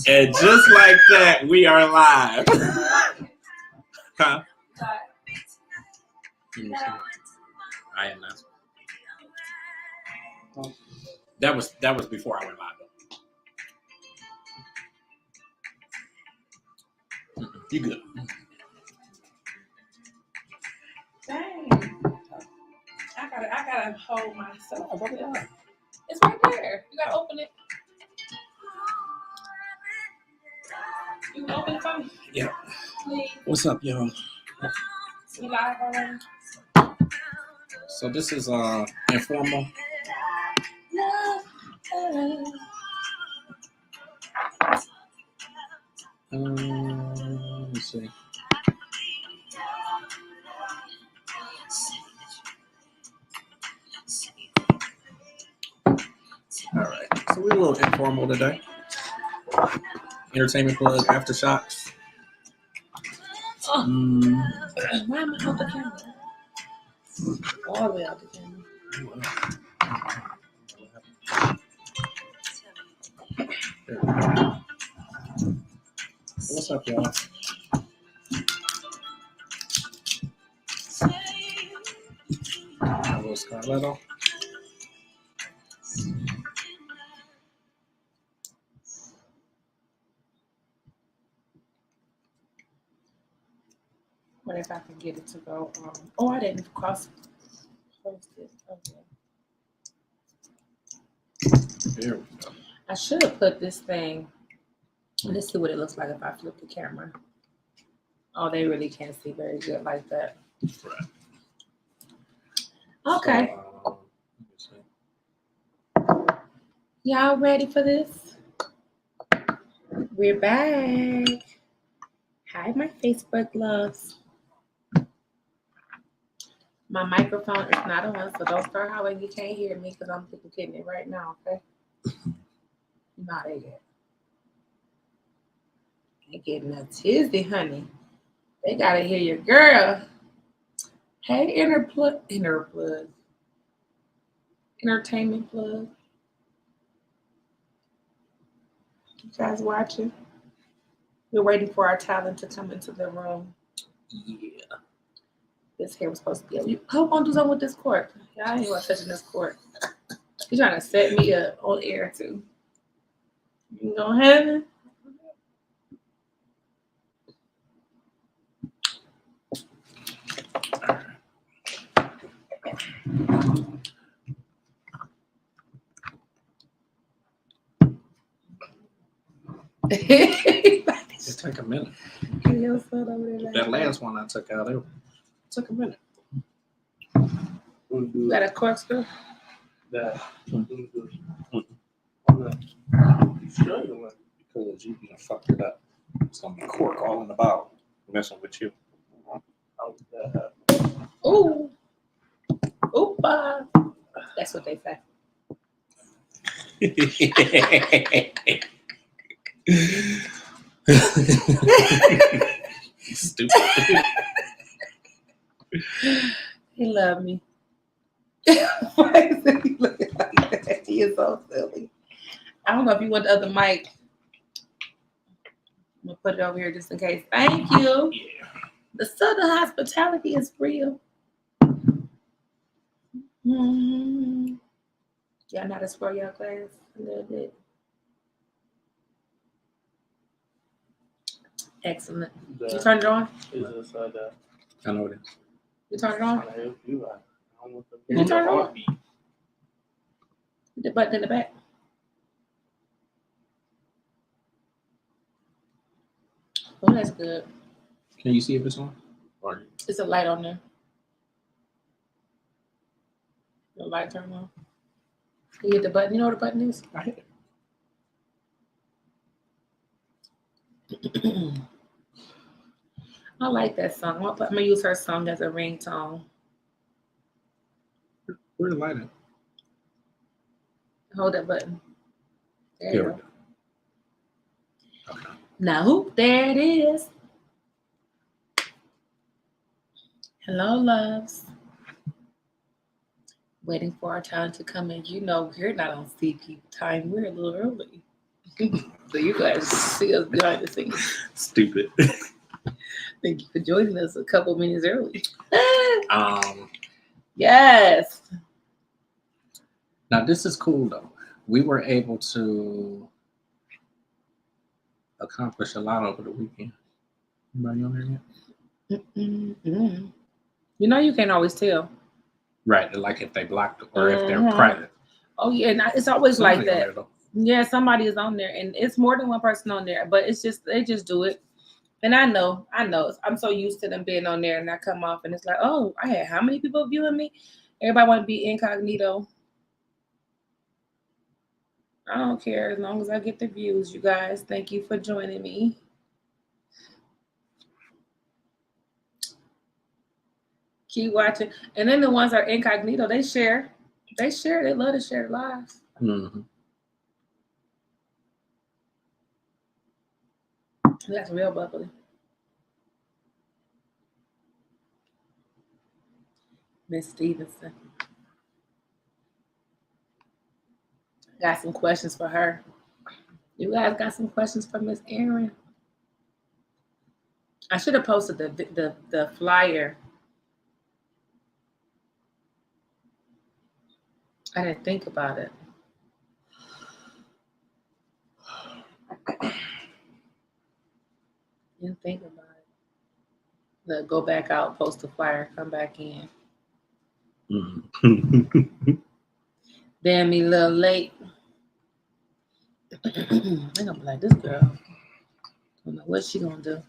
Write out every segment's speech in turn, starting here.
And just like that, we are live. Huh? I am not. That was before I went live. You good? Dang. I gotta hold myself. It's right there. You gotta open it. You can open it for me? Yeah. Please. What's up, y'all? You live already? So this is informal. Let's see. All right. So we're a little informal today. Entertainment plug, aftershocks. Why am I out the camera? All the way out the camera. There we go. What's up, y'all? Hello, Scarletto. What if I can get it to go? I didn't cross post it. Okay. There we go. I should have put this thing. Let's see what it looks like if I flip the camera. Oh, they really can't see very good like that. Right. Okay. So, Y'all ready for this? We're back. Hi, my Facebook loves. My microphone is not on, so don't start hollering. You can't hear me because I'm getting it right now, okay? Not it yet. They getting a tizzy, honey. They gotta hear your girl. Hey, inner plug. Entertainment plug. You guys watching? We're waiting for our talent to come into the room. yeah. This hair was supposed to be up. You gonna do something with this cord? Yeah, I ain't want touching this cord. You're trying to set me up on air too. You know heaven? It took a minute. That That last one I took out, it took a minute. You got a corkscrew? That. Because you done fucked it up. It's gonna be cork all in the bottle. Messing with you. Ooh. Oopa. That's what they say. Stupid. He love me. Why is he looking like that? He is so silly. I don't know if you want the other mic. I'm gonna put it over here just in case. Thank you. Yeah. The Southern hospitality is real. Mm-hmm. Y'all know how to swirl your glass a little bit. Excellent. You turned it on? I know it is. You turned it on? You turn it on? The button in the back. Oh, that's good. Can you see if it's on? Or It's a light on there. The light turned on. You hit the button. You know what the button is? I hit it. I like that song. I'm gonna use her song as a ringtone. Where's the light at? Hold that button. There Here you we go. Okay. Now, there it is. Hello, loves. waiting for our time to come in. You know, we're not on CP time. We're a little early. So you guys see us behind the scenes. Stupid. Thank you for joining us a couple minutes early. Um, Yes. Now this is cool though. We were able to accomplish a lot over the weekend. Anybody on there yet? Mm-mm-mm. You know, you can't always tell. Right, like if they blocked or if they're Mhm. private. Oh yeah, and it's always like Somebody on that. there, though. Yeah, somebody is on there, and it's more than one person on there. But it's just they just do it, and I know. I'm so used to them being on there, and I come off, and it's like, oh, I had how many people viewing me? Everybody want to be incognito. I don't care as long as I get the views, you guys. Thank you for joining me. Keep watching, and then the ones that are incognito, they share. They share. They love to share lives. Mm-hmm. That's real bubbly. Miss Stevenson. Got some questions for her. You guys got some questions for Miss Erin? I should have posted the flyer. I didn't think about it. Didn't think about it. Look, go back out, post the flyer, come back in. Mm-hmm. Damn me a little late. I'm gonna be like, this girl. I don't know what she gonna do.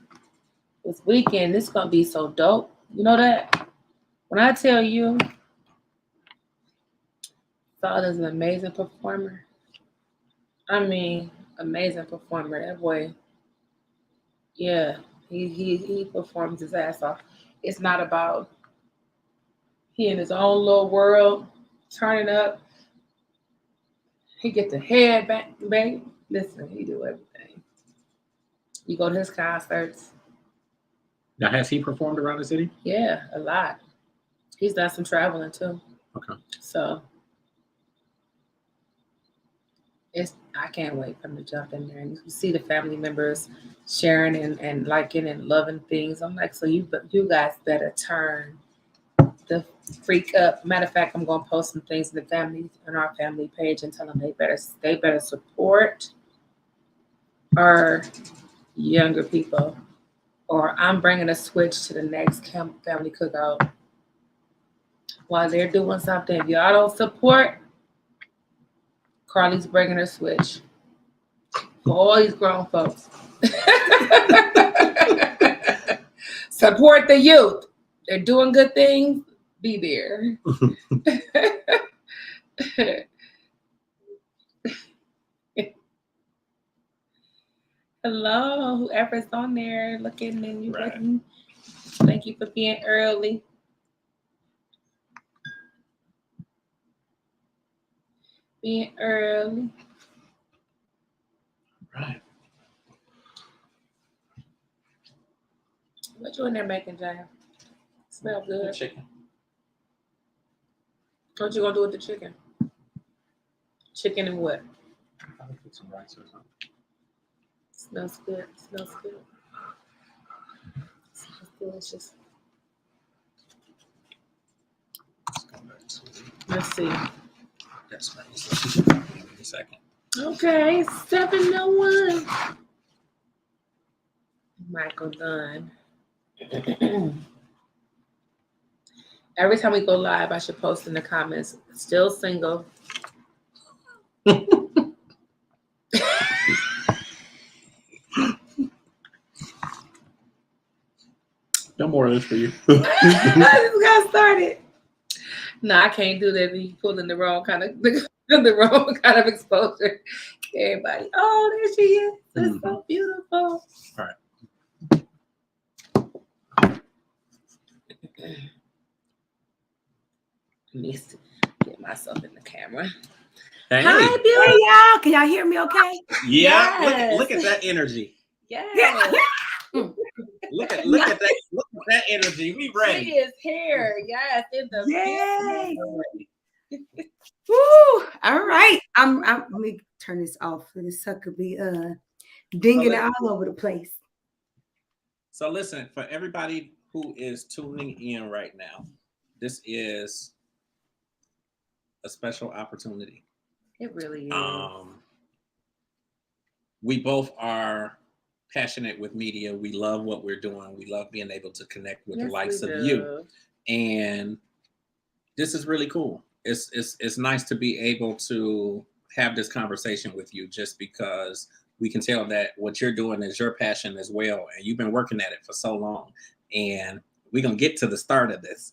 This weekend, this gonna be so dope. You know that? When I tell you, Father's an amazing performer. I mean, amazing performer. That boy, yeah, he performs his ass off. It's not about he in his own little world, turning up. He get the head back, babe. Listen, he do everything. You go to his concerts. Now, has he performed around the city? Yeah, a lot. He's done some traveling too. Okay. So I can't wait for him to jump in there and you see the family members sharing and liking and loving things. I'm like, so you guys better turn the freak up. Matter of fact, I'm gonna post some things in the family on our family page and tell them they better support our younger people, or I'm bringing a switch to the next family cookout. While they're doing something, if y'all don't support, Carly's bringing a switch for all these grown folks. Support the youth. They're doing good things. Be there. Hello, whoever's on there looking and you Right. looking. Thank you for being early. Being early. Right. What you in there making, Jam? Smell good. Chicken. What you gonna do with the chicken? Chicken and what? I'll put some rice or something. Smells good. Smells good. Smells delicious. Let's go back to it. Let's see. That's right. So give me a second. Okay, 701. Michael Dunn. Every time we go live, I should post in the comments, still single. No more of this for you. I just got started. No, I can't do that. You pulling the wrong kind of exposure. Everybody, oh, there she is. It's so beautiful. All right. Let me get myself in the camera. Hey. Hi, Hey beautiful. y'all, can y'all hear me okay? Yeah. Yes. Look at that energy. Yes. Look at that. Look at that energy. We She ready. is here. Yes, in the Yay. building. Woo! All right. Let me turn this off. This sucker be dinging all over the place. So listen, for everybody who is tuning in right now, this is a special opportunity. It really is. We both are passionate with media. We love what we're doing. We love being able to connect with the likes of you. And this is really cool. It's nice to be able to have this conversation with you, just because we can tell that what you're doing is your passion as well, and you've been working at it for so long. And we're gonna get to the start of this.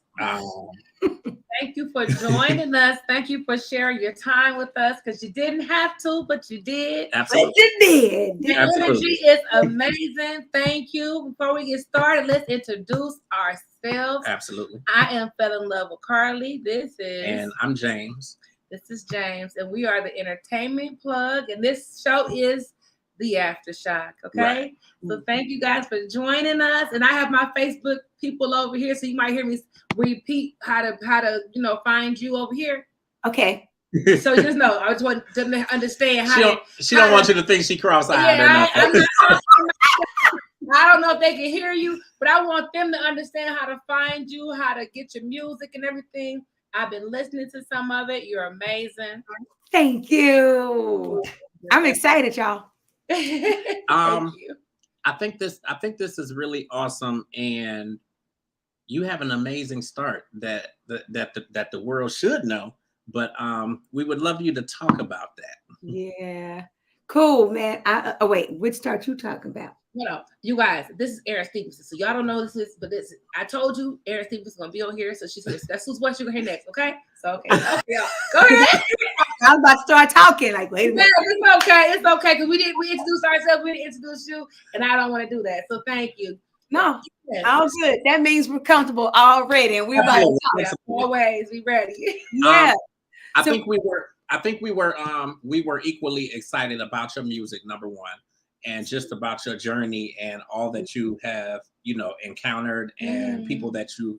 Thank you for joining us. Thank you for sharing your time with us, because you didn't have to, but you did. Absolutely. But you did. The energy is amazing. Thank you. Before we get started, let's introduce ourselves. Absolutely. I am Fell in Love with Carly. And I'm James. This is James, and we are the Entertainment Plug, and this show is The Aftershock. Okay, Right. So thank you guys for joining us. And I have my Facebook people over here, so you might hear me repeat how to find you over here. Okay. So just know, I just want them to understand how she don't want you to think she cross-eyed or nothing. I don't know if they can hear you, but I want them to understand how to find you, how to get your music and everything. I've been listening to some of it. You're amazing. Thank you. I'm excited, y'all. Thank you. I think this is really awesome, and you have an amazing start that the world should know. But we would love you to talk about that. Yeah. Cool, man. Wait, which start you talking about? No, you guys, this is Erin Stevenson. So y'all don't know this, but I told you Erin Stevenson's gonna be on here. So that's what you're gonna hear next, okay? So okay, go ahead. I was about to start talking. Like, wait a minute. It's okay, because we introduced ourselves, we didn't introduce you, and I don't want to do that. So thank you. No, all good. That means we're comfortable already, and we're about to talk. Always be ready. Yeah. I think we were equally excited about your music, number one, and just about your journey and all that you have, encountered, and people that who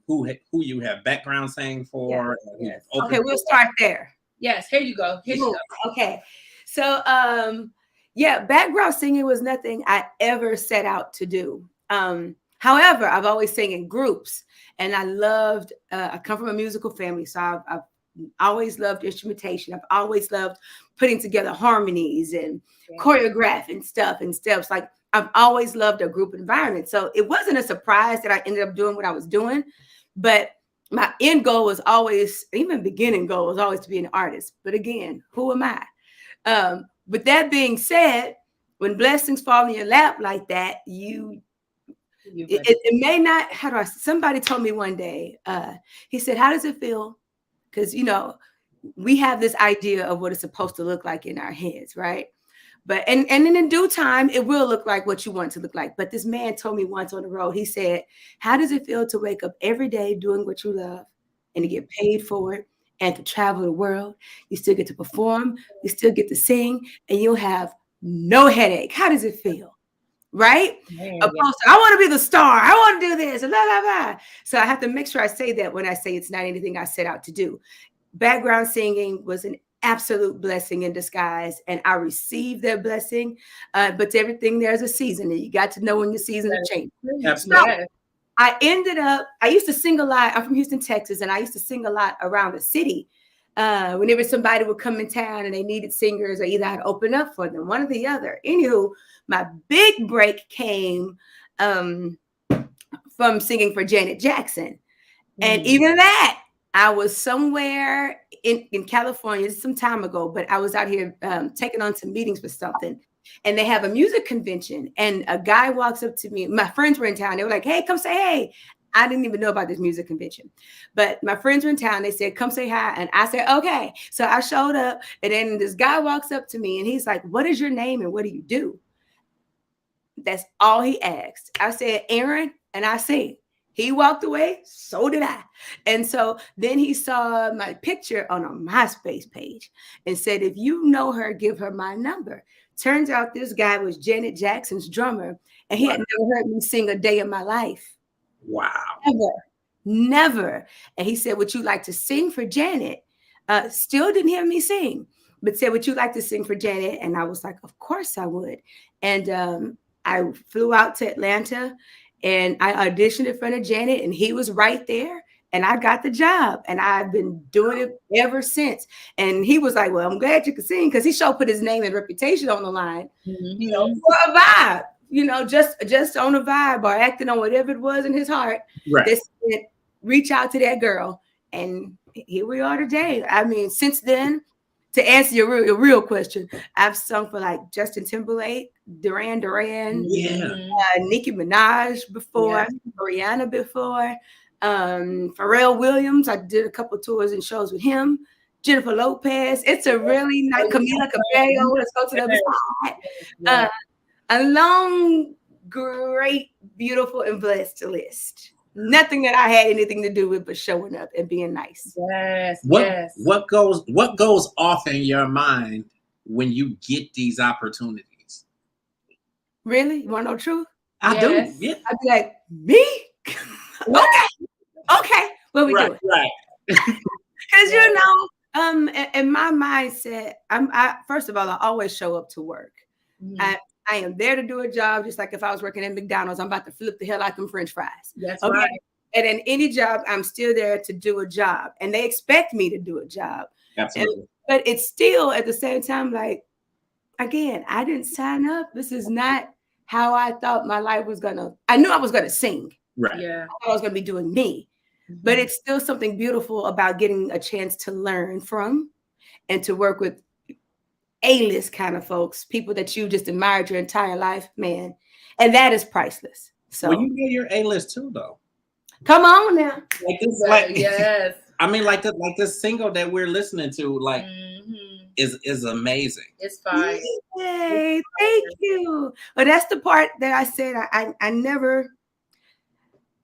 you have background sang for. Yes. Okay, we'll start there. Yes, here you go. Okay. So background singing was nothing I ever set out to do. However, I've always sang in groups, and I come from a musical family, so I've always loved instrumentation. I've always loved putting together harmonies and choreographing stuff and steps. Like, I've always loved a group environment. So it wasn't a surprise that I ended up doing what I was doing, but my end goal was always, even beginning goal was always to be an artist. But again, who am I? With that being said, when blessings fall in your lap like that, it may not, somebody told me one day, he said, how does it feel? Because, we have this idea of what it's supposed to look like in our heads, right? But and in due time, it will look like what you want it to look like. But this man told me once on the road, he said, how does it feel to wake up every day doing what you love and to get paid for it and to travel the world? You still get to perform, you still get to sing, and you'll have no headache. How does it feel? Right? I want to be the star. I want to do this. Blah, blah, blah. So I have to make sure I say that when I say it's not anything I set out to do. Background singing was an absolute blessing in disguise, and I received that blessing. But to everything, there's a season, and you got to know when your season of change. Absolutely. So I used to sing a lot. I'm from Houston, Texas, and I used to sing a lot around the city. Whenever somebody would come in town and they needed singers, or either I'd open up for them, one or the other. Anywho, my big break came from singing for Janet Jackson. And even that, I was somewhere in California some time ago, but I was out here taking on some meetings for something. And they have a music convention. And a guy walks up to me. My friends were in town. They were like, hey, come say hey. I didn't even know about this music convention. But my friends were in town. They said, come say hi. And I said, okay. So I showed up. And then this guy walks up to me and he's like, what is your name and what do you do? That's all he asked. I said, Erin, and I sing. He walked away, so did I. And so then he saw my picture on a MySpace page and said, if you know her, give her my number. Turns out this guy was Janet Jackson's drummer, and he had never heard me sing a day in my life. Wow. Never. And he said, would you like to sing for Janet? Still didn't hear me sing, but said, would you like to sing for Janet? And I was like, of course I would. And I flew out to Atlanta and I auditioned in front of Janet, and he was right there. And I got the job, and I've been doing it ever since. And he was like, well, I'm glad you could sing, because he sure put his name and reputation on the line, you know, for a vibe, you know, just on a vibe or acting on whatever it was in his heart. Right. That said, reach out to that girl. And here we are today. I mean, since then, to answer your real question, I've sung for like Justin Timberlake, Duran Duran, Nicki Minaj before, Rihanna before, Pharrell Williams. I did a couple tours and shows with him. Jennifer Lopez. It's a really nice Camila Cabello. Let's go to the other side. A long, great, beautiful, and blessed list. Nothing that I had anything to do with but showing up and being nice. Yes. What goes off in your mind when you get these opportunities? Really? You want to know the truth? I do. Yeah. I'd be like, me? Okay. What we doing? Right. Because you know, in my mindset, I first of all, I always show up to work. I am there to do a job, just like if I was working at McDonald's, I'm about to flip the hell out them French fries. That's right. And in any job, I'm still there to do a job, and they expect me to do a job. Absolutely. But it's still at the same time, like, again, I didn't sign up. This is not how I thought my life was gonna. I knew I was gonna sing. Right. Yeah. I thought I was gonna be doing me. But it's still something beautiful about getting a chance to learn from and to work with A-list kind of folks, people that you just admired your entire life, man. And that is priceless. So well, you know you're A-list too, though. Come on now. Like this, yes. I mean, like this single that we're listening to, like, is amazing. It's fine. Yay, thank you. But that's the part that I said I never.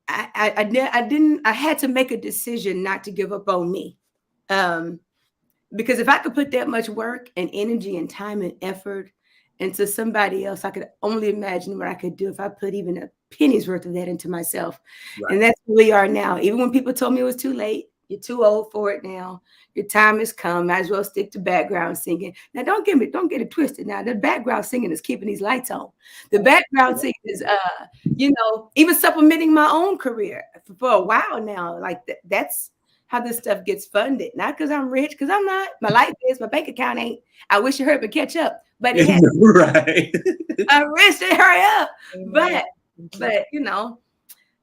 I had to make a decision not to give up on me. Because if I could put that much work and energy and time and effort into somebody else, I could only imagine what I could do if I put even a penny's worth of that into myself. Right. And that's where we are now. Even when people told me it was too late, you're too old for it now. Your time has come. Might as well stick to background singing. Now, don't get it twisted. Now, the background singing is keeping these lights on. The background singing is, even supplementing my own career for a while now. Like that's how this stuff gets funded. Not because I'm rich, because I'm not. My life is, my bank account ain't. I wish it hurry catch up, but it has. Right. I wish it hurry up, but you know,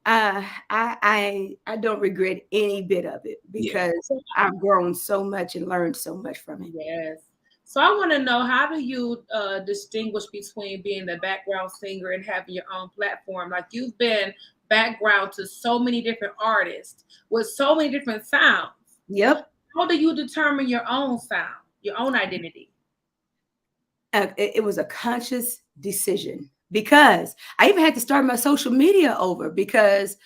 I don't regret any bit of it because I've grown so much and learned so much from it. Yes. So I want to know, how do you distinguish between being the background singer and having your own platform? Like, you've been background to so many different artists with so many different sounds. Yep. How do you determine your own sound, your own identity? It was a conscious decision, because I even had to start my social media over because,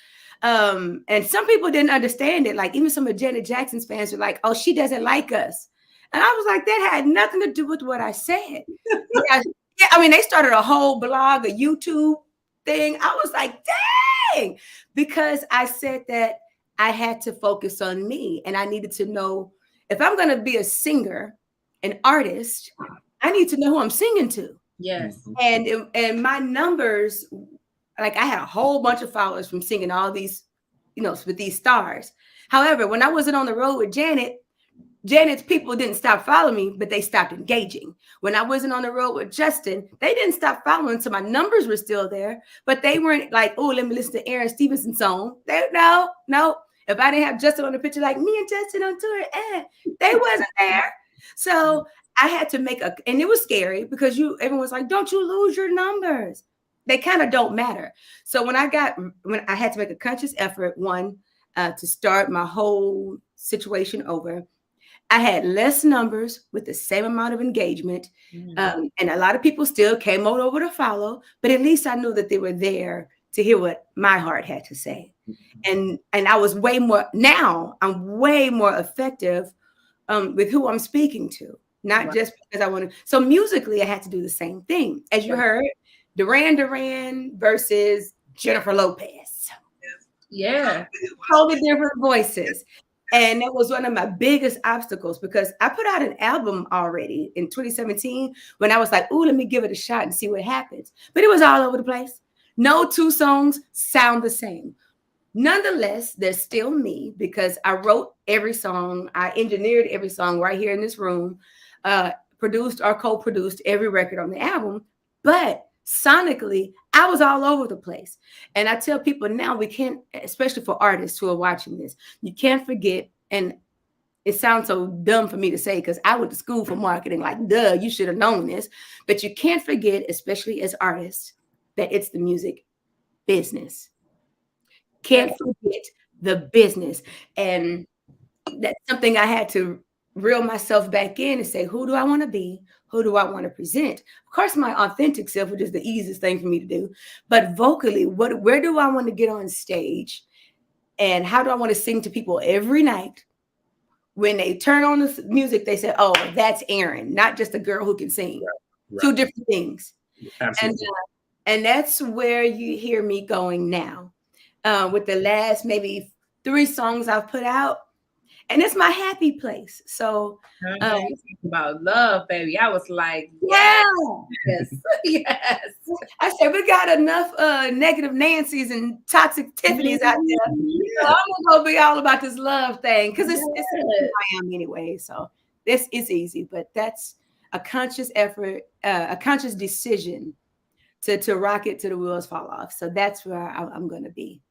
and some people didn't understand it. Like even some of Janet Jackson's fans were like, "Oh, she doesn't like us," and I was like, "That had nothing to do with what I said." I mean, they started a whole blog, a YouTube thing. I was like, "Dang," because I said that I had to focus on me, and I needed to know if I'm going to be a singer, an artist, I need to know who I'm singing to. Yes. And my numbers, like I had a whole bunch of followers from singing all these, with these stars. However, when I wasn't on the road with Janet's people didn't stop following me, but they stopped engaging. When I wasn't on the road with Justin, they didn't stop following, so my numbers were still there, but they weren't like, oh, let me listen to Erin Stevenson song. No. If I didn't have Justin on the picture, like me and Justin on tour, they wasn't there. So I had to and it was scary because everyone's like, don't you lose your numbers? They kind of don't matter. So when I had to make a conscious effort, to start my whole situation over, I had less numbers with the same amount of engagement. And a lot of people still came over to follow, but at least I knew that they were there to hear what my heart had to say. And I was I'm way more effective with who I'm speaking to. Not just because I want to. So musically, I had to do the same thing. As you heard, Duran versus Jennifer Lopez. Yeah. Totally different voices. And that was one of my biggest obstacles because I put out an album already in 2017 when I was like, "Ooh, let me give it a shot and see what happens." But it was all over the place. No two songs sound the same. Nonetheless, there's still me because I wrote every song, I engineered every song right here in this room, produced or co-produced every record on the album. But sonically, I was all over the place. And I tell people now, we can't, especially for artists who are watching this, you can't forget, and it sounds so dumb for me to say because I went to school for marketing, like, duh, you should have known this. But you can't forget, especially as artists, that it's the music business. Can't forget the business. And that's something I had to reel myself back in and say, who do I want to be? Who do I want to present? Of course, my authentic self, which is the easiest thing for me to do. But vocally, where do I want to get on stage? And how do I want to sing to people every night? When they turn on the music, they say, oh, that's Erin, not just a girl who can sing. Right. Two different things. Absolutely. And that's where you hear me going now. With the last maybe 3 songs I've put out. And it's my happy place. So you talk about love, baby. I was like, yes, yes. I said we got enough negative Nancy's and toxic Tiffany's out there. So I'm gonna be all about this love thing because it's who I am anyway. So this is easy, but that's a conscious effort, a conscious decision to rock it till the wheels fall off. So that's where I'm gonna be.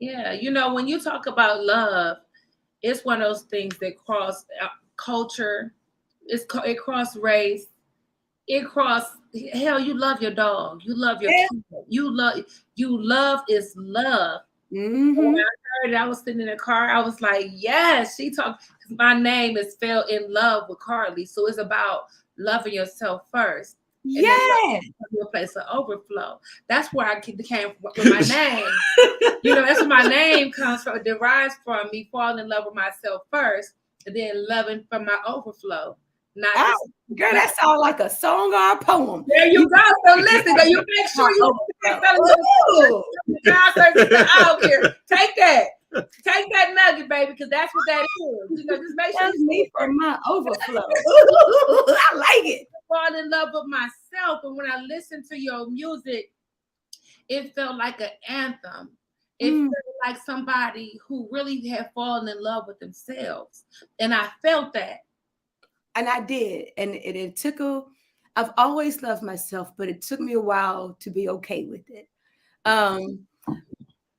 Yeah, you know, when you talk about love, it's one of those things that cross culture. It cross race. It cross hell. You love your dog. You love your kid. You love is love. Mm-hmm. When I heard it, I was sitting in the car. I was like, yes, she talked. My name is fell in love with Carly. So it's about loving yourself first. Yeah, a place of overflow. That's where I came with my name. You know, that's where my name comes from. It derives from me falling in love with myself first, and then loving from my overflow. Not girl, that sounds like a song or a poem. There you go. So listen, you make sure you out here. Take that nugget, baby, because that's what that is. You know, just make sure it's me from my overflow. I like it. Fall in love with myself, and when I listened to your music, it felt like an anthem. It felt like somebody who really had fallen in love with themselves, and I felt that. And I did, and it took I've always loved myself, but it took me a while to be okay with it.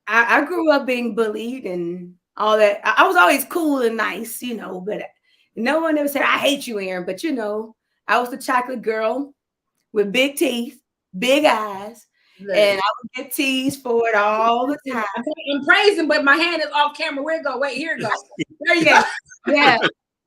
I grew up being bullied and all that. I was always cool and nice, you know, but no one ever said, I hate you, Erin. But, you know, I was the chocolate girl with big teeth, big eyes, and I would get teased for it all the time. I'm praising, but my hand is off camera. Where it go? Wait, here it goes. There you go. Yeah.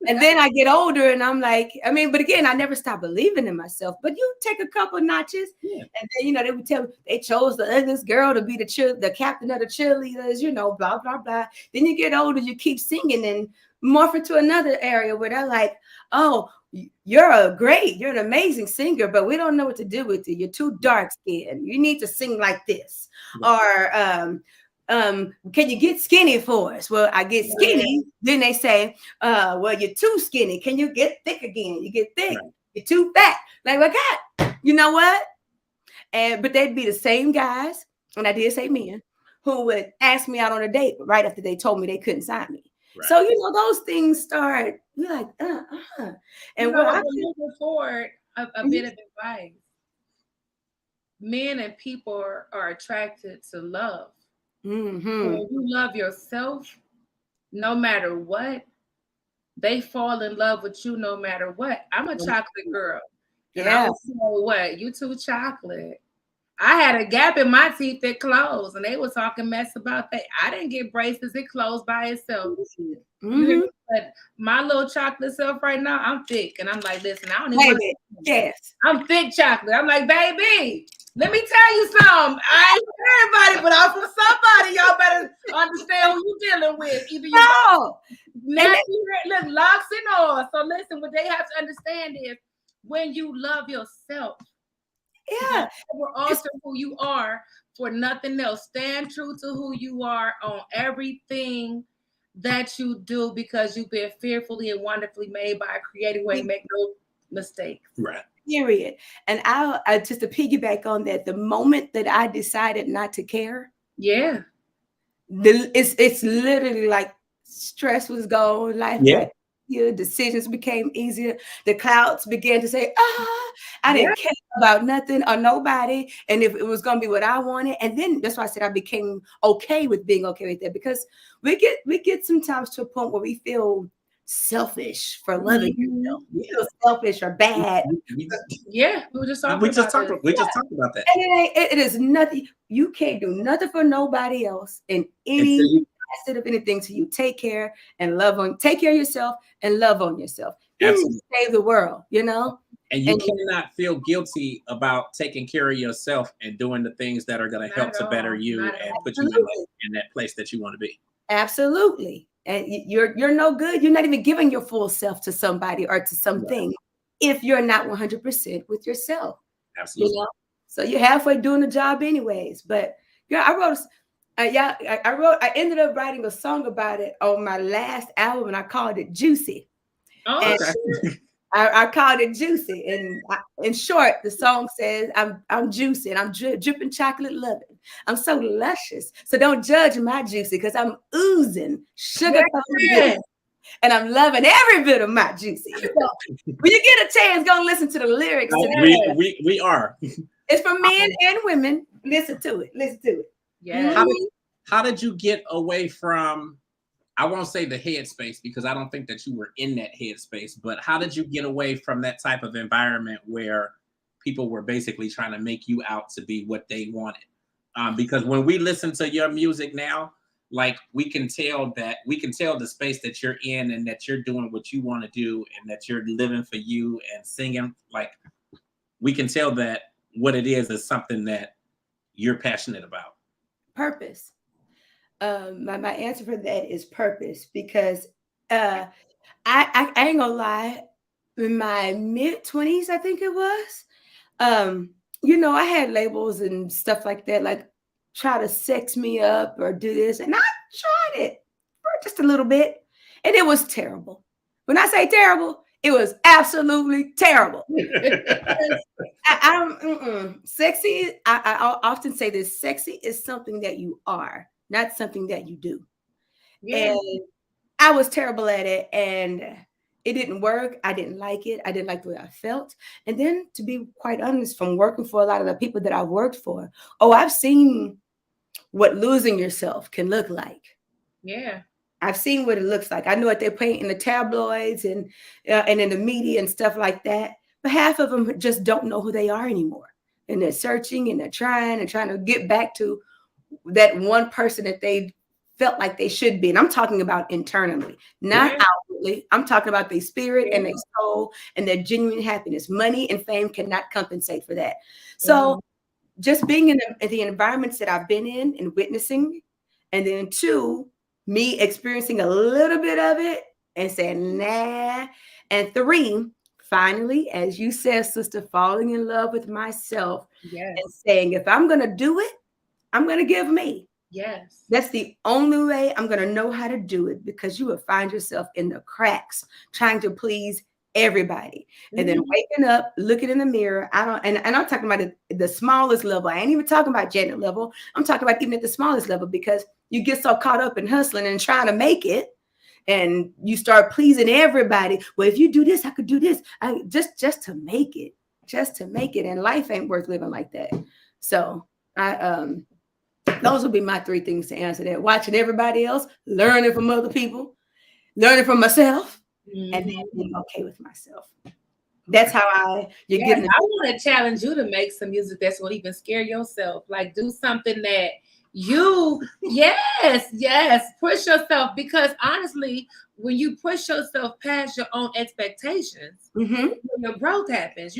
And then I get older and I'm like, I mean, but again, I never stopped believing in myself. But you take a couple notches, and then, you know, they would tell me they chose the ugliest girl to be the captain of the cheerleaders, you know, blah, blah, blah. Then you get older, you keep singing and morph into another area where they're like, oh, you're an amazing singer, but we don't know what to do with you. You're too dark skinned. You need to sing like this. Or can you get skinny for us? Well, I get skinny. Then they say, well, you're too skinny. Can you get thick again? You get thick. You're too fat. Like, well, God, you know what? But they'd be the same guys, and I did say men, who would ask me out on a date right after they told me they couldn't sign me. Right. So, you know, those things start, you're like, And what I'm looking forward, a bit of advice. Men and people are attracted to love. When you love yourself, no matter what, they fall in love with you no matter what. I'm a chocolate girl. And I was saying, what? You too chocolate. I had a gap in my teeth that closed, and they were talking mess about that. I didn't get braces. It closed by itself. But my little chocolate self right now, I'm thick. And I'm like, listen, I don't even I'm thick chocolate. I'm like, baby, let me tell you something. I ain't for everybody, but I'm for somebody. Y'all better understand who you're dealing with. Either look, locks and all. So listen, what they have to understand is when you love yourself, we're also who you are for nothing else. Stand true to who you are on everything that you do because you've been fearfully and wonderfully made by a creative way, make no mistakes. Right. Period. And I just to piggyback on that, the moment that I decided not to care, Yeah. It's literally like stress was gone, life got easier, decisions became easier. The clouds began to say, I didn't care about nothing or nobody. And if it was gonna be what I wanted, and then that's why I said I became okay with being okay with that, because we get sometimes to a point where we feel selfish for loving yourself. You feel selfish or bad. Yeah, we just talked about that. And it is nothing. You can't do nothing for nobody else in any facet of anything. So you take care of yourself and love on yourself. Absolutely. Save the world, you know? And you cannot feel guilty about taking care of yourself and doing the things that are going to help to better you and put you in that place that you want to be. Absolutely. And you're no good. You're not even giving your full self to somebody or to something if you're not 100% with yourself. Absolutely. You know? So you're halfway doing the job anyways. But I ended up writing a song about it on my last album, and I called it Juicy. Oh, okay. I called it Juicy. And in short, the song says, I'm juicy and I'm dripping chocolate loving. I'm so luscious. So don't judge my juicy, because I'm oozing sugar. And I'm loving every bit of my juicy. So when you get a chance, go listen to the lyrics. We are. It's for men and women. Listen to it. Yeah. How did you get away from, I won't say the headspace, because I don't think that you were in that headspace, but how did you get away from that type of environment where people were basically trying to make you out to be what they wanted? Because when we listen to your music now, like we can tell the space that you're in, and that you're doing what you want to do, and that you're living for you and singing. Like, we can tell that what it is something that you're passionate about. Purpose. My answer for that is purpose, because I ain't gonna lie, in my mid-20s, I think it was, I had labels and stuff like that, like try to sex me up or do this, and I tried it for just a little bit, and it was terrible. When I say terrible, it was absolutely terrible. Sexy. I often say this: sexy is something that you are, not something that you do. Yeah. And I was terrible at it, and it didn't work. I didn't like it. I didn't like the way I felt. And then, to be quite honest, from working for a lot of the people that I've worked for, I've seen what losing yourself can look like. Yeah. I've seen what it looks like. I know what they paint in the tabloids and in the media and stuff like that. But half of them just don't know who they are anymore. And they're searching and they're trying to get back to that one person that they felt like they should be. And I'm talking about internally, not outwardly. I'm talking about their spirit and their soul and their genuine happiness. Money and fame cannot compensate for that. So just being in the environments that I've been in and witnessing, and then 2, me experiencing a little bit of it and saying, nah. And 3, finally, as you said, sister, falling in love with myself and saying, if I'm going to do it, I'm going to give me. Yes. That's the only way I'm going to know how to do it, because you will find yourself in the cracks trying to please everybody. And then waking up, looking in the mirror. And I'm talking about the smallest level. I ain't even talking about Janet level. I'm talking about even at the smallest level, because you get so caught up in hustling and trying to make it, and you start pleasing everybody. Well, if you do this, I could do this. Just to make it, and life ain't worth living like that. So those would be my 3 things to answer that: watching everybody else, learning from other people, learning from myself, and then being okay with myself. That's how I want to challenge you to make some music that's going to even scare yourself. Like, do something that you, push yourself. Because honestly, when you push yourself past your own expectations, your growth happens.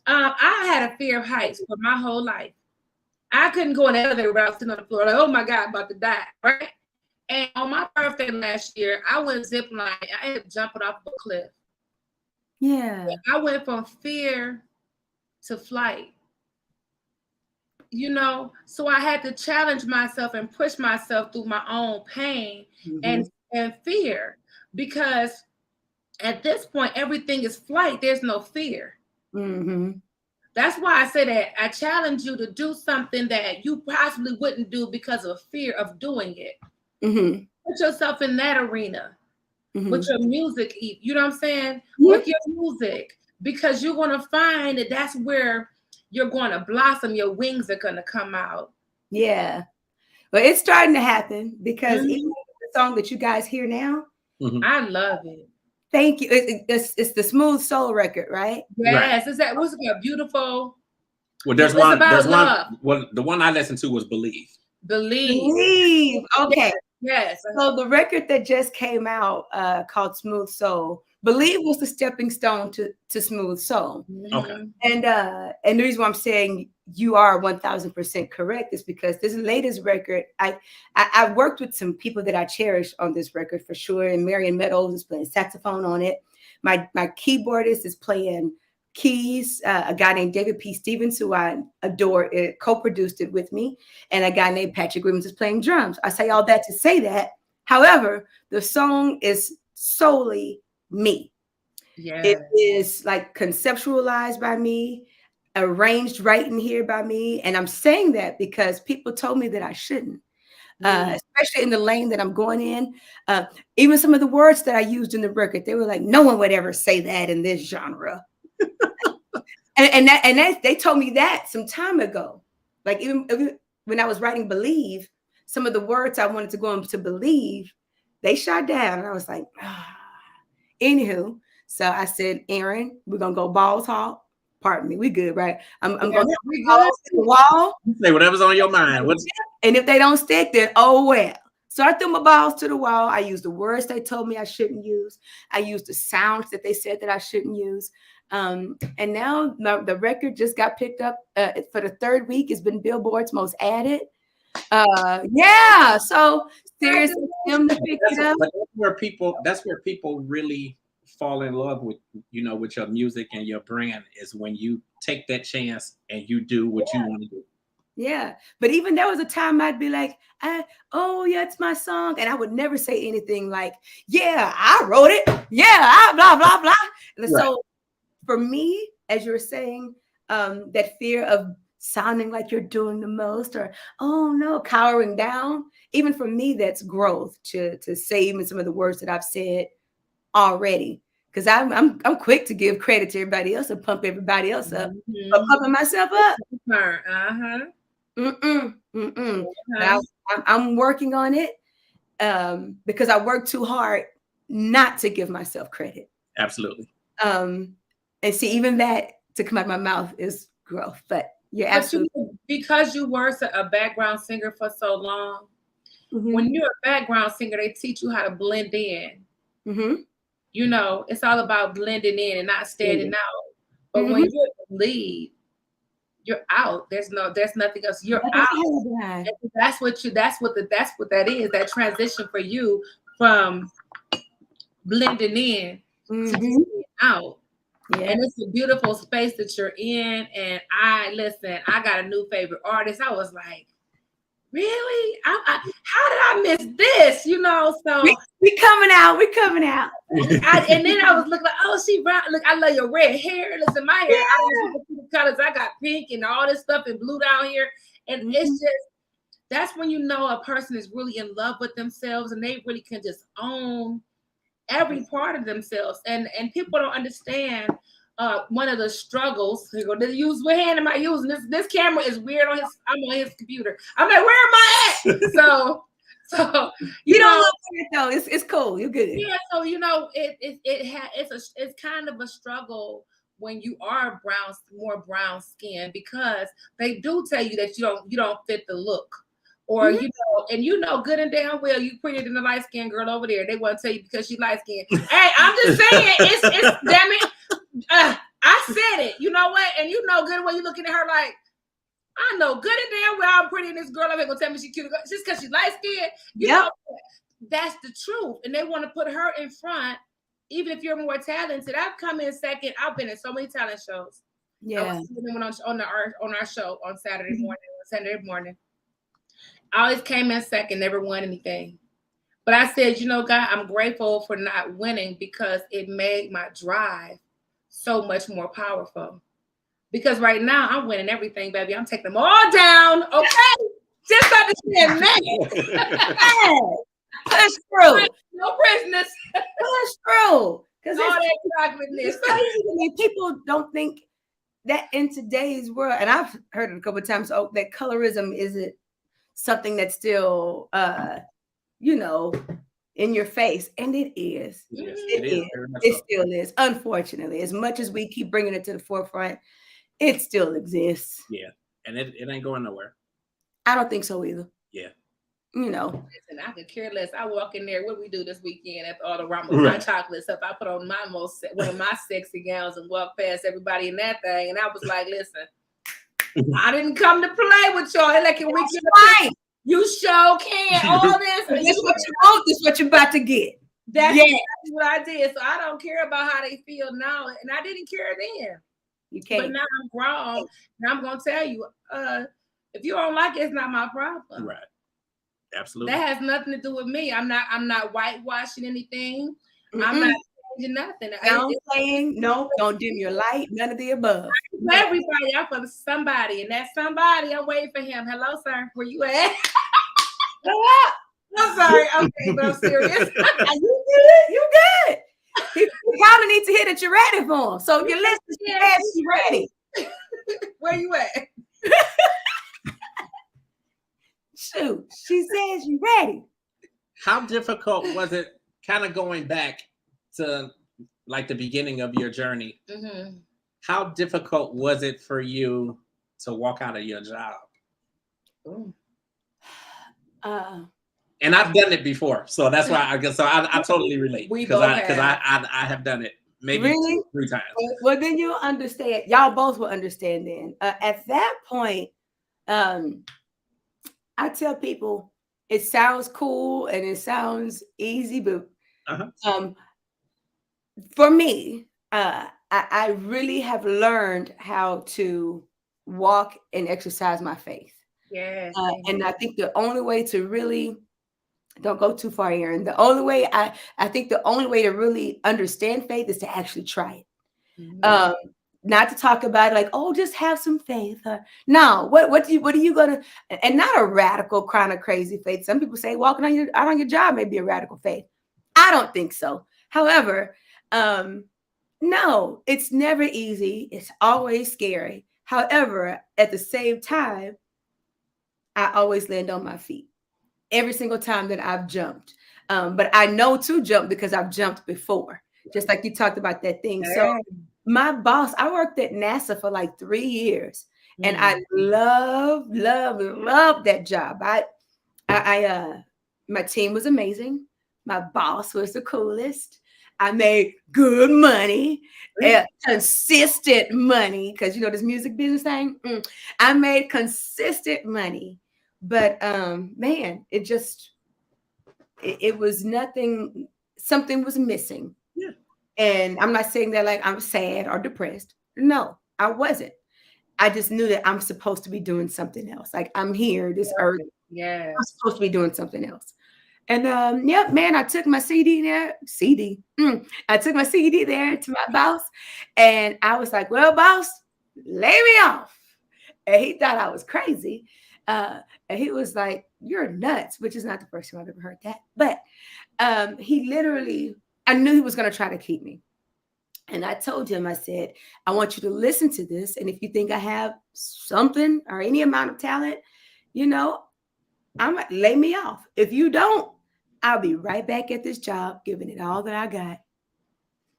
I had a fear of heights for my whole life. I couldn't go in the elevator without sitting on the floor. Like, oh my God, I'm about to die, right? And on my birthday last year, I went ziplining. I ended up jumping off a cliff. Yeah. I went from fear to flight. So I had to challenge myself and push myself through my own pain and and fear, because at this point, everything is flight. There's no fear. Mm-hmm. That's why I say that I challenge you to do something that you possibly wouldn't do because of fear of doing it. Mm-hmm. Put yourself in that arena with your music. You know what I'm saying? Yeah. With your music, because you're going to find that that's where you're going to blossom. Your wings are going to come out. Yeah. Well, it's starting to happen, because even the song that you guys hear now, I love it. Thank you. It's the Smooth Soul record, right? Yes. Is that what's it beautiful? Well, there's one. There's one. Well, the one I listened to was Believe. Believe. Okay. Yes. So the record that just came out called Smooth Soul, Believe was the stepping stone to Smooth Soul. Okay. And the reason why I'm saying you are 1000% correct is because this latest record, I worked with some people that I cherish on this record for sure. And Marion Meadows is playing saxophone on it. My keyboardist is playing keys, a guy named David P. Stevens, who I adore, co-produced it with me, and a guy named Patrick Grimmins is playing drums. I say all that to say that, however, the song is solely me. Yeah. It is like conceptualized by me, arranged right in here by me, and I'm saying that because people told me that I shouldn't. Especially in the lane that I'm going in. Even some of the words that I used in the record, they were like, no one would ever say that in this genre. and they told me that some time ago. Like even when I was writing Believe, some of the words I wanted to go into Believe, they shot down. And I was like, Anywho, so I said, Erin, we're gonna go balls hall. Pardon me, we good, right? I'm gonna go balls to the wall. Say whatever's on your mind. And if they don't stick, then oh well. So I threw my balls to the wall. I used the words they told me I shouldn't use. I used the sounds that they said that I shouldn't use. And now the record just got picked up for the third week. It's been Billboard's most added. Yeah. So seriously, them to pick it up. That's where people really fall in love with, with your music and your brand, is when you take that chance and you do what you want to do. Yeah. But even there was a time I'd be like, oh yeah, it's my song. And I would never say anything like, yeah, I wrote it. Yeah, blah, blah, blah. And so for me, as you're saying, that fear of sounding like you're doing the most, or, oh no, cowering down, even for me, that's growth to say even some of the words that I've said already. Because I'm quick to give credit to everybody else and pump everybody else up, but pumping myself up. I'm working on it because I work too hard not to give myself credit. Absolutely. And see, even that to come out of my mouth is growth. But you're absolutely, because you were a background singer for so long. When you're a background singer, they teach you how to blend in. It's all about blending in and not standing out. But when you're the lead, you're out. There's nothing else. You're out. That's what that is. That transition for you from blending in to being out. Yeah. And it's a beautiful space that you're in. And I got a new favorite artist. I was like, really? How did I miss this? So we coming out. And then I was looking like, oh, she brown. Look, I love your red hair. Listen, my hair. I don't know the colors. I got pink and all this stuff and blue down here. And it's just, that's when you know a person is really in love with themselves and they really can just own every part of themselves. And people don't understand one of the struggles. What hand am I using? This camera is weird I'm on his computer. I'm like, where am I at? So you don't look weird though. It's cool. You're good. Yeah. So it's kind of a struggle when you are more brown skin, because they do tell you that you don't fit the look. Or and good and damn well you prettier than the light skinned girl over there. They want to tell you because she light skinned. Hey, I'm just saying, it's damn it. I said it. You know what? And good and well you looking at her like, I know good and damn well I'm pretty, and this girl over here gonna tell me she's cute just because she's light skinned. You know, that's the truth. And they want to put her in front, even if you're more talented. I've come in second. I've been in so many talent shows. Yeah. I was on our show on Saturday morning. I always came in second, never won anything. But I said, you know, God, I'm grateful for not winning because it made my drive so much more powerful. Because right now I'm winning everything, baby. I'm taking them all down. Okay. Just understand that. Push through. No prisoners. Push through. Because All that chocolateness. it's crazy to me. People don't think that in today's world, and I've heard it a couple of times, oh, that colorism isn't something that's still you know, in your face. And it is. Yes, It is. It still is. Unfortunately, as much as we keep bringing it to the forefront, it still exists. Yeah. And it ain't going nowhere. I don't think so either. Yeah. You know. Listen, I could care less. I walk in there. What we do this weekend after all the my chocolate stuff? I put on one of my sexy gowns and walk past everybody in that thing. And I was like, listen, I didn't come to play with y'all. Like, can we get right? You sure can. All this. This is what you want. This is what you're about to get. That's exactly what I did. So I don't care about how they feel now. And I didn't care then. You can't. But now I'm grown. And I'm going to tell you, if you don't like it, it's not my problem. Right. Absolutely. That has nothing to do with me. I'm not whitewashing anything. I'm not changing nothing. Downplaying. No, don't dim your light. None of the above. Everybody, I'm for somebody, and that somebody, I'm waiting for him. Hello, sir. Where you at? I'm sorry. Okay, but I'm serious. You good? You good? You probably need to hear that you're ready for him. So if you're listening, she's ready. Where you at? Shoot, she says you're ready. How difficult was it kind of going back to like the beginning of your journey? Mm-hmm. How difficult was it for you to walk out of your job? And I've done it before, so that's why I guess I totally relate because I have done it maybe really? 3 times. Well, then you'll understand. Y'all both will understand. Then at that point, I tell people it sounds cool and it sounds easy, but for me, I really have learned how to walk and exercise my faith. Yes. And I think the only way to really, don't go too far, Erin. The only way I think the only way to really understand faith is to actually try it. Mm-hmm. Not to talk about it like, oh, just have some faith. No, what are you gonna? And not a radical kind of crazy faith. Some people say walking out on your job may be a radical faith. I don't think so. However, no, it's never easy. It's always scary. However, at the same time, I always land on my feet every single time that I've jumped. But I know to jump because I've jumped before, just like you talked about that thing. So my boss, I worked at NASA for like 3 years and I love that job. My team was amazing. My boss was the coolest. I made good money, consistent money, because you know this music business thing. I made consistent money, but man, it was nothing. Something was missing. Yeah. And I'm not saying that like I'm sad or depressed. No, I wasn't. I just knew that I'm supposed to be doing something else. Like I'm here, this earth. Yeah, I'm supposed to be doing something else. And man, I took my CD there. I took my CD there to my boss, and I was like, "Well, boss, lay me off." And he thought I was crazy, and he was like, "You're nuts," which is not the first time I've ever heard that. But he literally, I knew he was going to try to keep me, and I told him, I said, "I want you to listen to this, and if you think I have something or any amount of talent, you know, I'm like, lay me off. If you don't, I'll be right back at this job, giving it all that I got,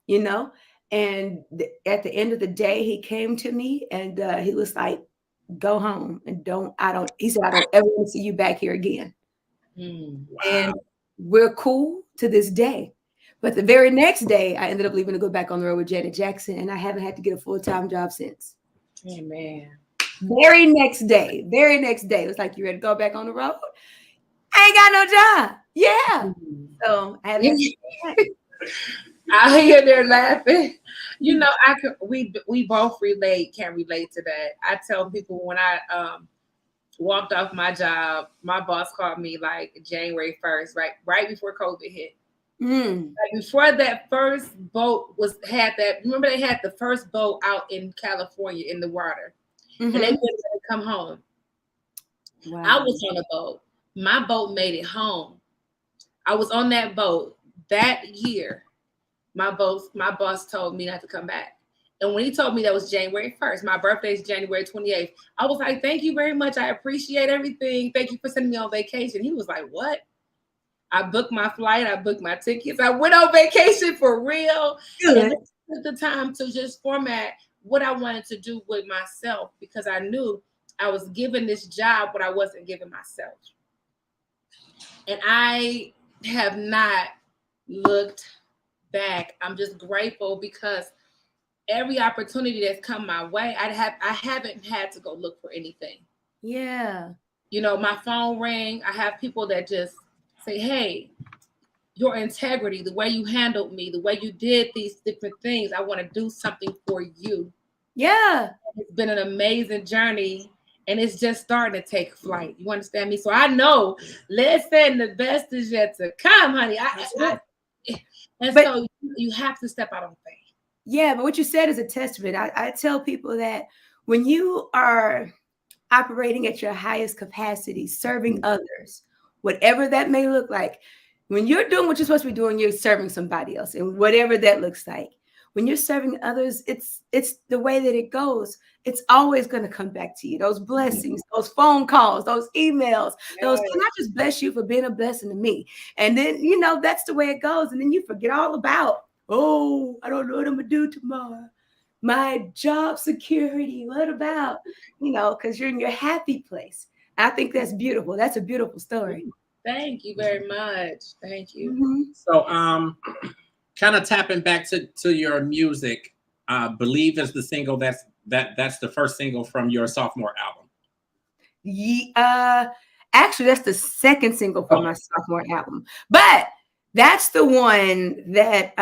you know?" And at the end of the day, he came to me and he was like, "Go home and he said, I don't ever want to see you back here again." Wow. And we're cool to this day. But the very next day, I ended up leaving to go back on the road with Janet Jackson, and I haven't had to get a full-time job since. Amen. Very next day, it was like, "You ready to go back on the road?" I ain't got no job. Yeah. So I hear they're laughing. You know, we both can relate to that. I tell people when I walked off my job. My boss called me like January 1st, right before COVID hit. Like before that first boat remember they had the first boat out in California in the water, and they wouldn't let it come home. Wow. I was on a boat. My boat made it home. I was on that boat that year. My boss told me not to come back. And when he told me that was January 1st, my birthday is January 28th, I was like, thank you very much. I appreciate everything. Thank you for sending me on vacation. He was like, what? I booked my flight. I booked my tickets. I went on vacation for real. Good. And I took the time to just format what I wanted to do with myself because I knew I was given this job what I wasn't giving myself. And I have not looked back. I'm just grateful because every opportunity that's come my way, I haven't had to go look for anything. Yeah. You know, my phone rang. I have people that just say, hey, your integrity, the way you handled me, the way you did these different things, I want to do something for you. Yeah. It's been an amazing journey and it's just starting to take flight. You understand me? So I know, listen, the best is yet to come, honey. So you have to step out on faith. Yeah, but what you said is a testament. I tell people that when you are operating at your highest capacity, serving others, whatever that may look like, when you're doing what you're supposed to be doing, you're serving somebody else, and whatever that looks like. When you're serving others, it's the way that it goes. It's always going to come back to you. Those blessings, those phone calls, those emails, those, can I just bless you for being a blessing to me? And then, you know, that's the way it goes. And then you forget all about, oh, I don't know what I'm going to do tomorrow. My job security, what about, you know, because you're in your happy place. I think that's beautiful. That's a beautiful story. Thank you very much. Thank you. Mm-hmm. So, kind of tapping back to your music, Believe is the single that's the first single from your sophomore album. Yeah, actually, that's the second single from my sophomore album. But that's the one that,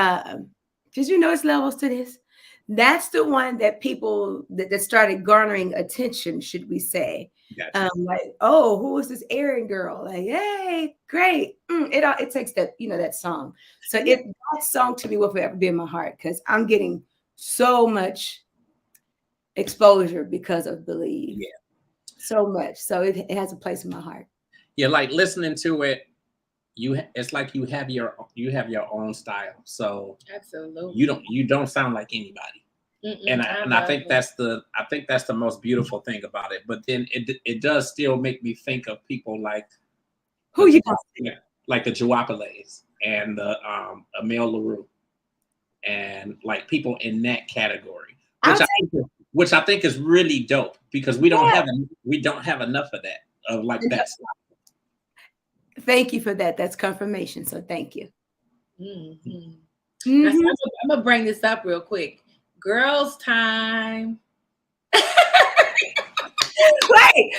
because you know it's levels to this. That's the one that people that started garnering attention, should we say? Gotcha. Like, oh, who was this Erin girl? Like, hey, great. It takes that, you know, that song. So that song to me will forever be in my heart because I'm getting so much exposure because of Believe. Yeah. So much. So it has a place in my heart. Yeah, like listening to it, it's like you have your own style. So absolutely, you don't sound like anybody. And I think that's the most beautiful thing about it. But then it does still make me think of people like who you like the Joapales and the Amel LaRue and like people in that category, which I think is really dope because we don't have enough of that of like that style. Thank you for that. That's confirmation. So thank you. Mm-hmm. Mm-hmm. I'm gonna bring this up real quick. Girls' time. Wait,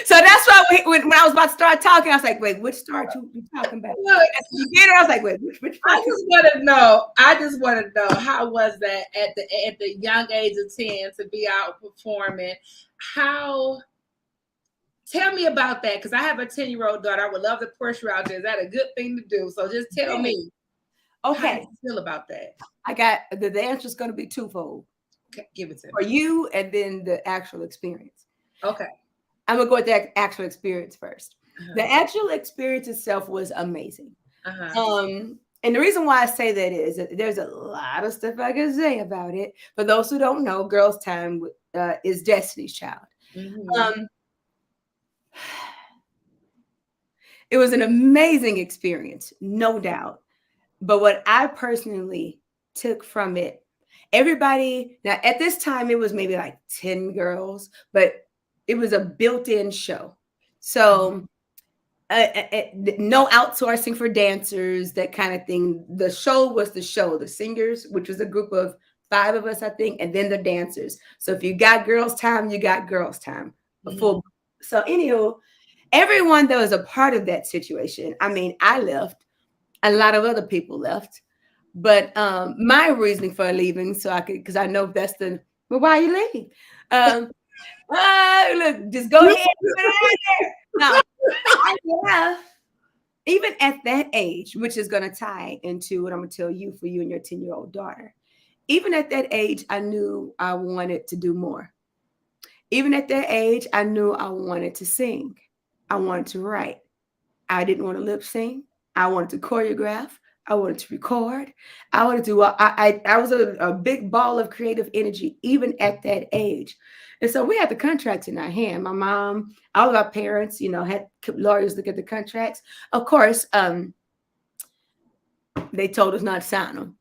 so that's why when I was about to start talking, I was like, "Wait, which start you talking about?" Look, at the beginning, I was like, "Wait, which?" I just want to know how was that at the young age of 10 to be out performing? Tell me about that because I have a 10-year-old daughter. I would love to push her out there. Is that a good thing to do? So just tell me. Okay, how do you feel about that? I got the answer is going to be twofold. Okay, give it to me. For you, and then the actual experience. Okay. I'm going to go with the actual experience first. Uh-huh. The actual experience itself was amazing. Uh-huh. And the reason why I say that is that there's a lot of stuff I can say about it. For those who don't know, Girls' Time is Destiny's Child. Mm-hmm. It was an amazing experience, no doubt. But what I personally took from it, everybody, now at this time, it was maybe like 10 girls, but it was a built-in show. So no outsourcing for dancers, that kind of thing. The show was the show, the singers, which was a group of 5 of us, I think, and then the dancers. So if you got Girls' Time, you got Girls' Time. Mm-hmm. So anywho, everyone that was a part of that situation, I mean, I left. A lot of other people left. But my reasoning for leaving, because I know that's why you leave? Look, just go ahead and put it out there. No, I have, even at that age, which is going to tie into what I'm going to tell you for you and your 10-year-old daughter. Even at that age, I knew I wanted to do more. Even at that age, I knew I wanted to sing. I wanted to write. I didn't want to lip sync. I wanted to choreograph. I wanted to record. I wanted to. I was a big ball of creative energy even at that age, and so we had the contracts in our hand. My mom, all of our parents, had lawyers look at the contracts. Of course, they told us not to sign them.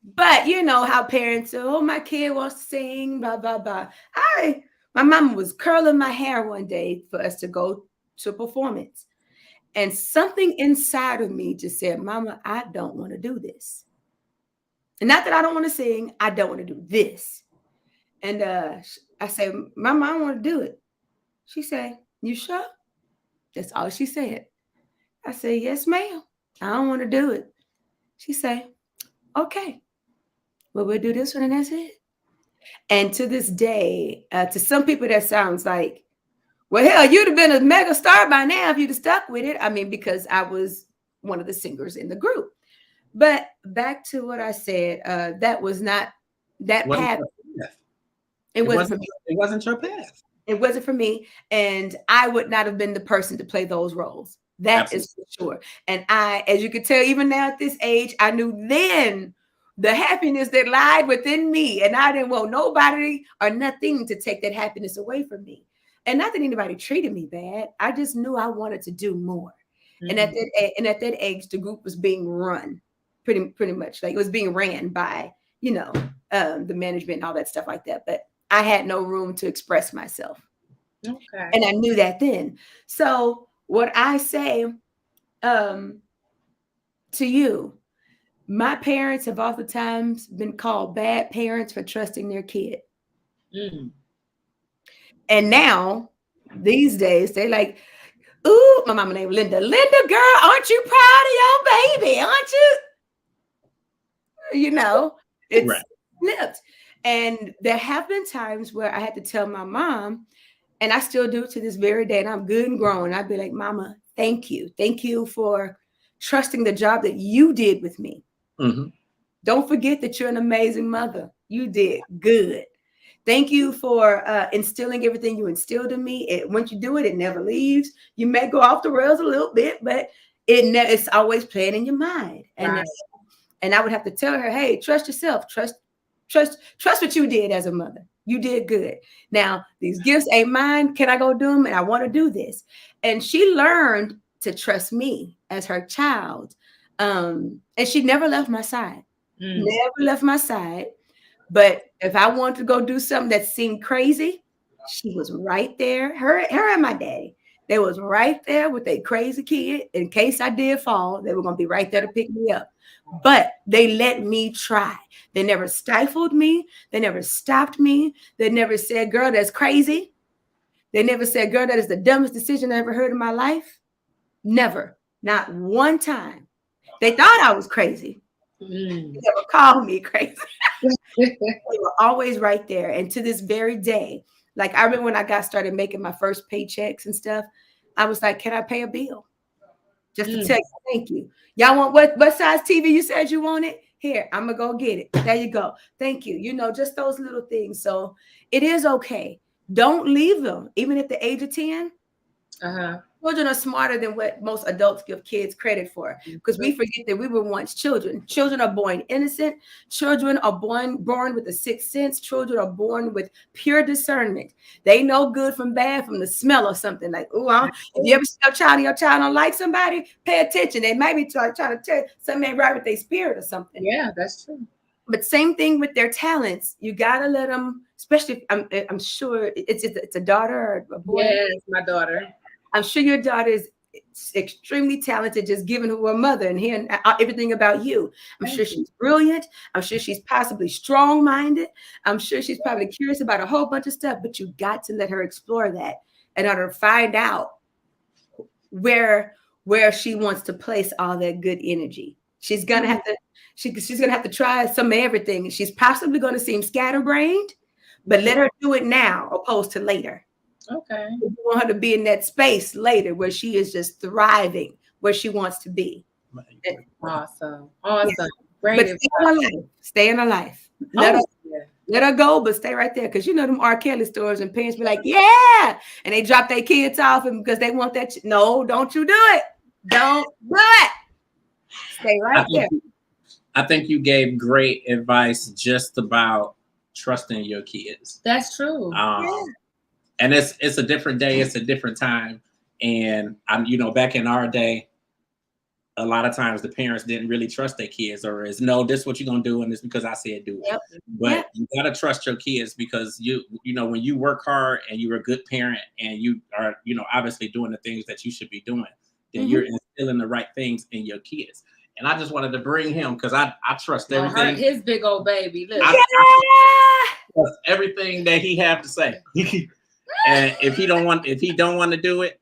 But you know how parents say, "Oh, my kid wants to sing," blah blah blah. My mom was curling my hair one day for us to go to a performance. And something inside of me just said, Mama, I don't want to do this. And not that I don't want to sing, I don't want to do this. And I said, Mama, I want to do it. She said, you sure? That's all she said. I said, yes, ma'am. I don't want to do it. She said, okay, well, we'll do this one and that's it. And to this day, to some people, that sounds like, well, hell, you'd have been a mega star by now if you'd have stuck with it. I mean, because I was one of the singers in the group. But back to what I said, that was not that path. It wasn't for me. It wasn't your path. It wasn't for me. And I would not have been the person to play those roles. That Absolutely. Is for sure. And as you could tell, even now at this age, I knew then the happiness that lied within me. And I didn't want nobody or nothing to take that happiness away from me. And not that anybody treated me bad. I just knew I wanted to do more. Mm-hmm. And at that age, the group was being run pretty much. Like it was being ran by, the management and all that stuff like that. But I had no room to express myself. Okay. And I knew that then. So what I say to you, my parents have oftentimes been called bad parents for trusting their kid. Mm. And now, these days, they're like, ooh, my mama named Linda. Linda, girl, aren't you proud of your baby? Aren't you? It's right. Flipped. And there have been times where I had to tell my mom, and I still do to this very day, and I'm good and grown. I'd be like, Mama, thank you. Thank you for trusting the job that you did with me. Mm-hmm. Don't forget that you're an amazing mother. You did good. Thank you for instilling everything you instilled in me. Once you do it, it never leaves. You may go off the rails a little bit, but it's always playing in your mind. And and I would have to tell her, hey, trust yourself. Trust what you did as a mother. You did good. Now, these gifts ain't mine. Can I go do them? And I want to do this. And she learned to trust me as her child. And she never left my side. Never left my side. But if I wanted to go do something that seemed crazy, she was right there. Her and my daddy, they was right there with a crazy kid. In case I did fall, they were going to be right there to pick me up. But they let me try. They never stifled me. They never stopped me. They never said, girl, that's crazy. They never said, girl, that is the dumbest decision I ever heard in my life. Never. Not one time. They thought I was crazy. They never called me crazy. They were always right there. And to this very day, like I remember when I started making my first paychecks and stuff, I was like, can I pay a bill? Just to tell you, thank you. Y'all want what size TV you said you wanted? Here, I'm going to go get it. There you go. Thank you. Just those little things. So it is okay. Don't leave them. Even at the age of 10, children are smarter than what most adults give kids credit for, because we forget that we were once children. Children are born innocent. Children are born with a sixth sense. Children are born with pure discernment. They know good from bad from the smell of something. Like, if you ever see your child don't like somebody, pay attention. They might be trying to tell you something ain't right with their spirit or something. Yeah, that's true. But same thing with their talents. You gotta let them, especially if I'm sure it's a daughter or a boy. Yes, my daughter. I'm sure your daughter is extremely talented, just giving her a mother and hearing everything about you. I'm sure she's brilliant. I'm sure she's possibly strong-minded. I'm sure she's probably curious about a whole bunch of stuff, but you got to let her explore that in order to find out where she wants to place all that good energy. She's gonna have to, she's gonna have to try some of everything. She's possibly gonna seem scatterbrained, but let her do it now opposed to later. Okay. You want her to be in that space later where she is just thriving, where she wants to be. Awesome. Yeah. Great. But stay in her life. Let her go, but stay right there. Because you know them R. Kelly stories and parents be like, yeah. And they drop their kids off and because they want that. No, don't you do it. Don't do it. Stay right there. I think you gave great advice just about trusting your kids. That's true. And it's a different day. It's a different time. And back in our day, a lot of times the parents didn't really trust their kids, or is no, this is what you're gonna do, and it's because I said do it. Yep. But you gotta trust your kids because you when you work hard and you're a good parent and you are obviously doing the things that you should be doing, then you're instilling the right things in your kids. And I just wanted to bring him because I trust everything. His big old baby. Look. I trust everything that he have to say. And if he don't want to do it,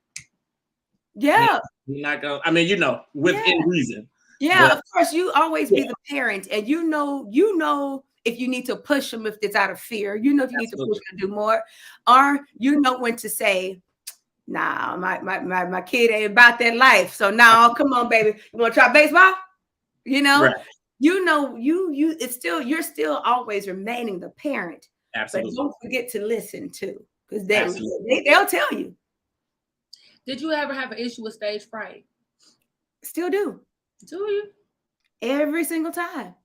yeah. You're not gonna, within reason. Yeah, but, of course, you always be the parent, and you know if you need to push them if it's out of fear. You know if you need to push them to do more, or you know when to say, "Nah, my kid ain't about that life." So now, come on, baby, you want to try baseball? Right. You're still always remaining the parent. Absolutely. But don't forget to listen too, because they'll tell you. Did you ever have an issue with stage fright? Still do. Do you? Every single time.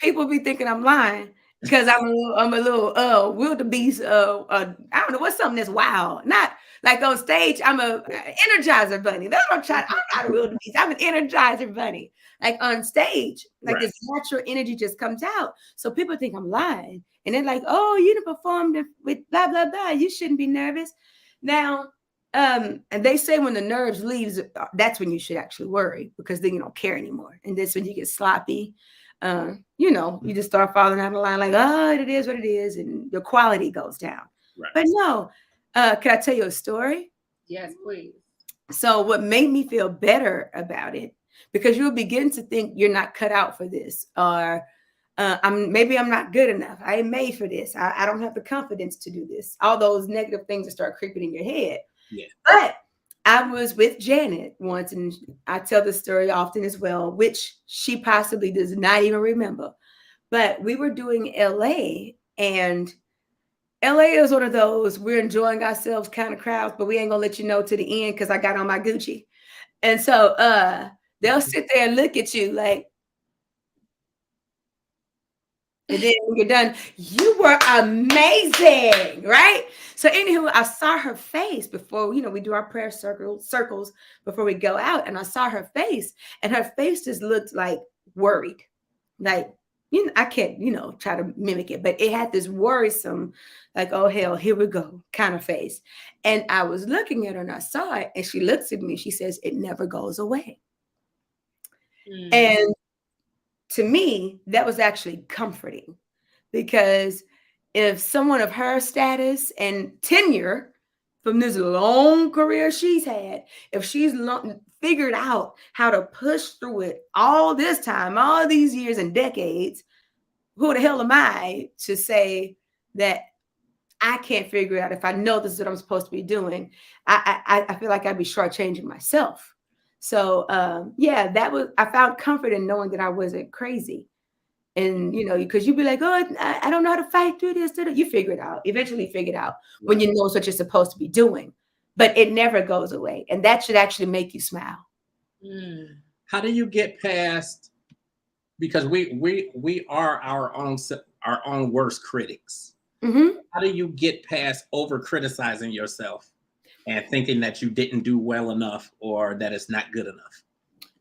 People be thinking I'm lying because I'm a little wildebeest. I don't know what's something that's wild. Not like on stage. I'm a energizer bunny. That's what I'm not a wildebeest. I'm an energizer bunny. Like on stage, like this natural energy just comes out. So people think I'm lying, and they're like, "Oh, you done performed with blah blah blah. You shouldn't be nervous." Now. And they say when the nerves leaves, that's when you should actually worry because then you don't care anymore. And that's when you get sloppy. You just start falling out of line like, oh, it is what it is. And your quality goes down. Right. But no, can I tell you a story? Yes, please. So what made me feel better about it, because you'll begin to think you're not cut out for this, or I'm not good enough. I ain't made for this. I don't have the confidence to do this. All those negative things that start creeping in your head. Yeah. But I was with Janet once, and I tell this story often as well, which she possibly does not even remember. But we were doing LA, and LA is one of those we're enjoying ourselves kind of crowds, but we ain't gonna let you know to the end because I got on my Gucci. And so they'll sit there and look at you like, and then when you're done, you were amazing, right? So anywho, I saw her face before, we do our prayer circles before we go out. And I saw her face, and her face just looked like worried. Like, I can't, try to mimic it, but it had this worrisome, like, oh, hell, here we go kind of face. And I was looking at her and I saw it, and she looks at me. She says, it never goes away. Mm. And to me, that was actually comforting, because if someone of her status and tenure from this long career she's had, if she's figured out how to push through it all this time, all these years and decades, who the hell am I to say that I can't figure it out if I know this is what I'm supposed to be doing? I feel like I'd be shortchanging myself. So I found comfort in knowing that I wasn't crazy. And, because you'd be like, oh, I don't know how to fight through this. You figure it out, eventually figure it out when you know what you're supposed to be doing. But it never goes away. And that should actually make you smile. Mm. How do you get past, because we are our own worst critics. Mm-hmm. How do you get past over criticizing yourself and thinking that you didn't do well enough or that it's not good enough?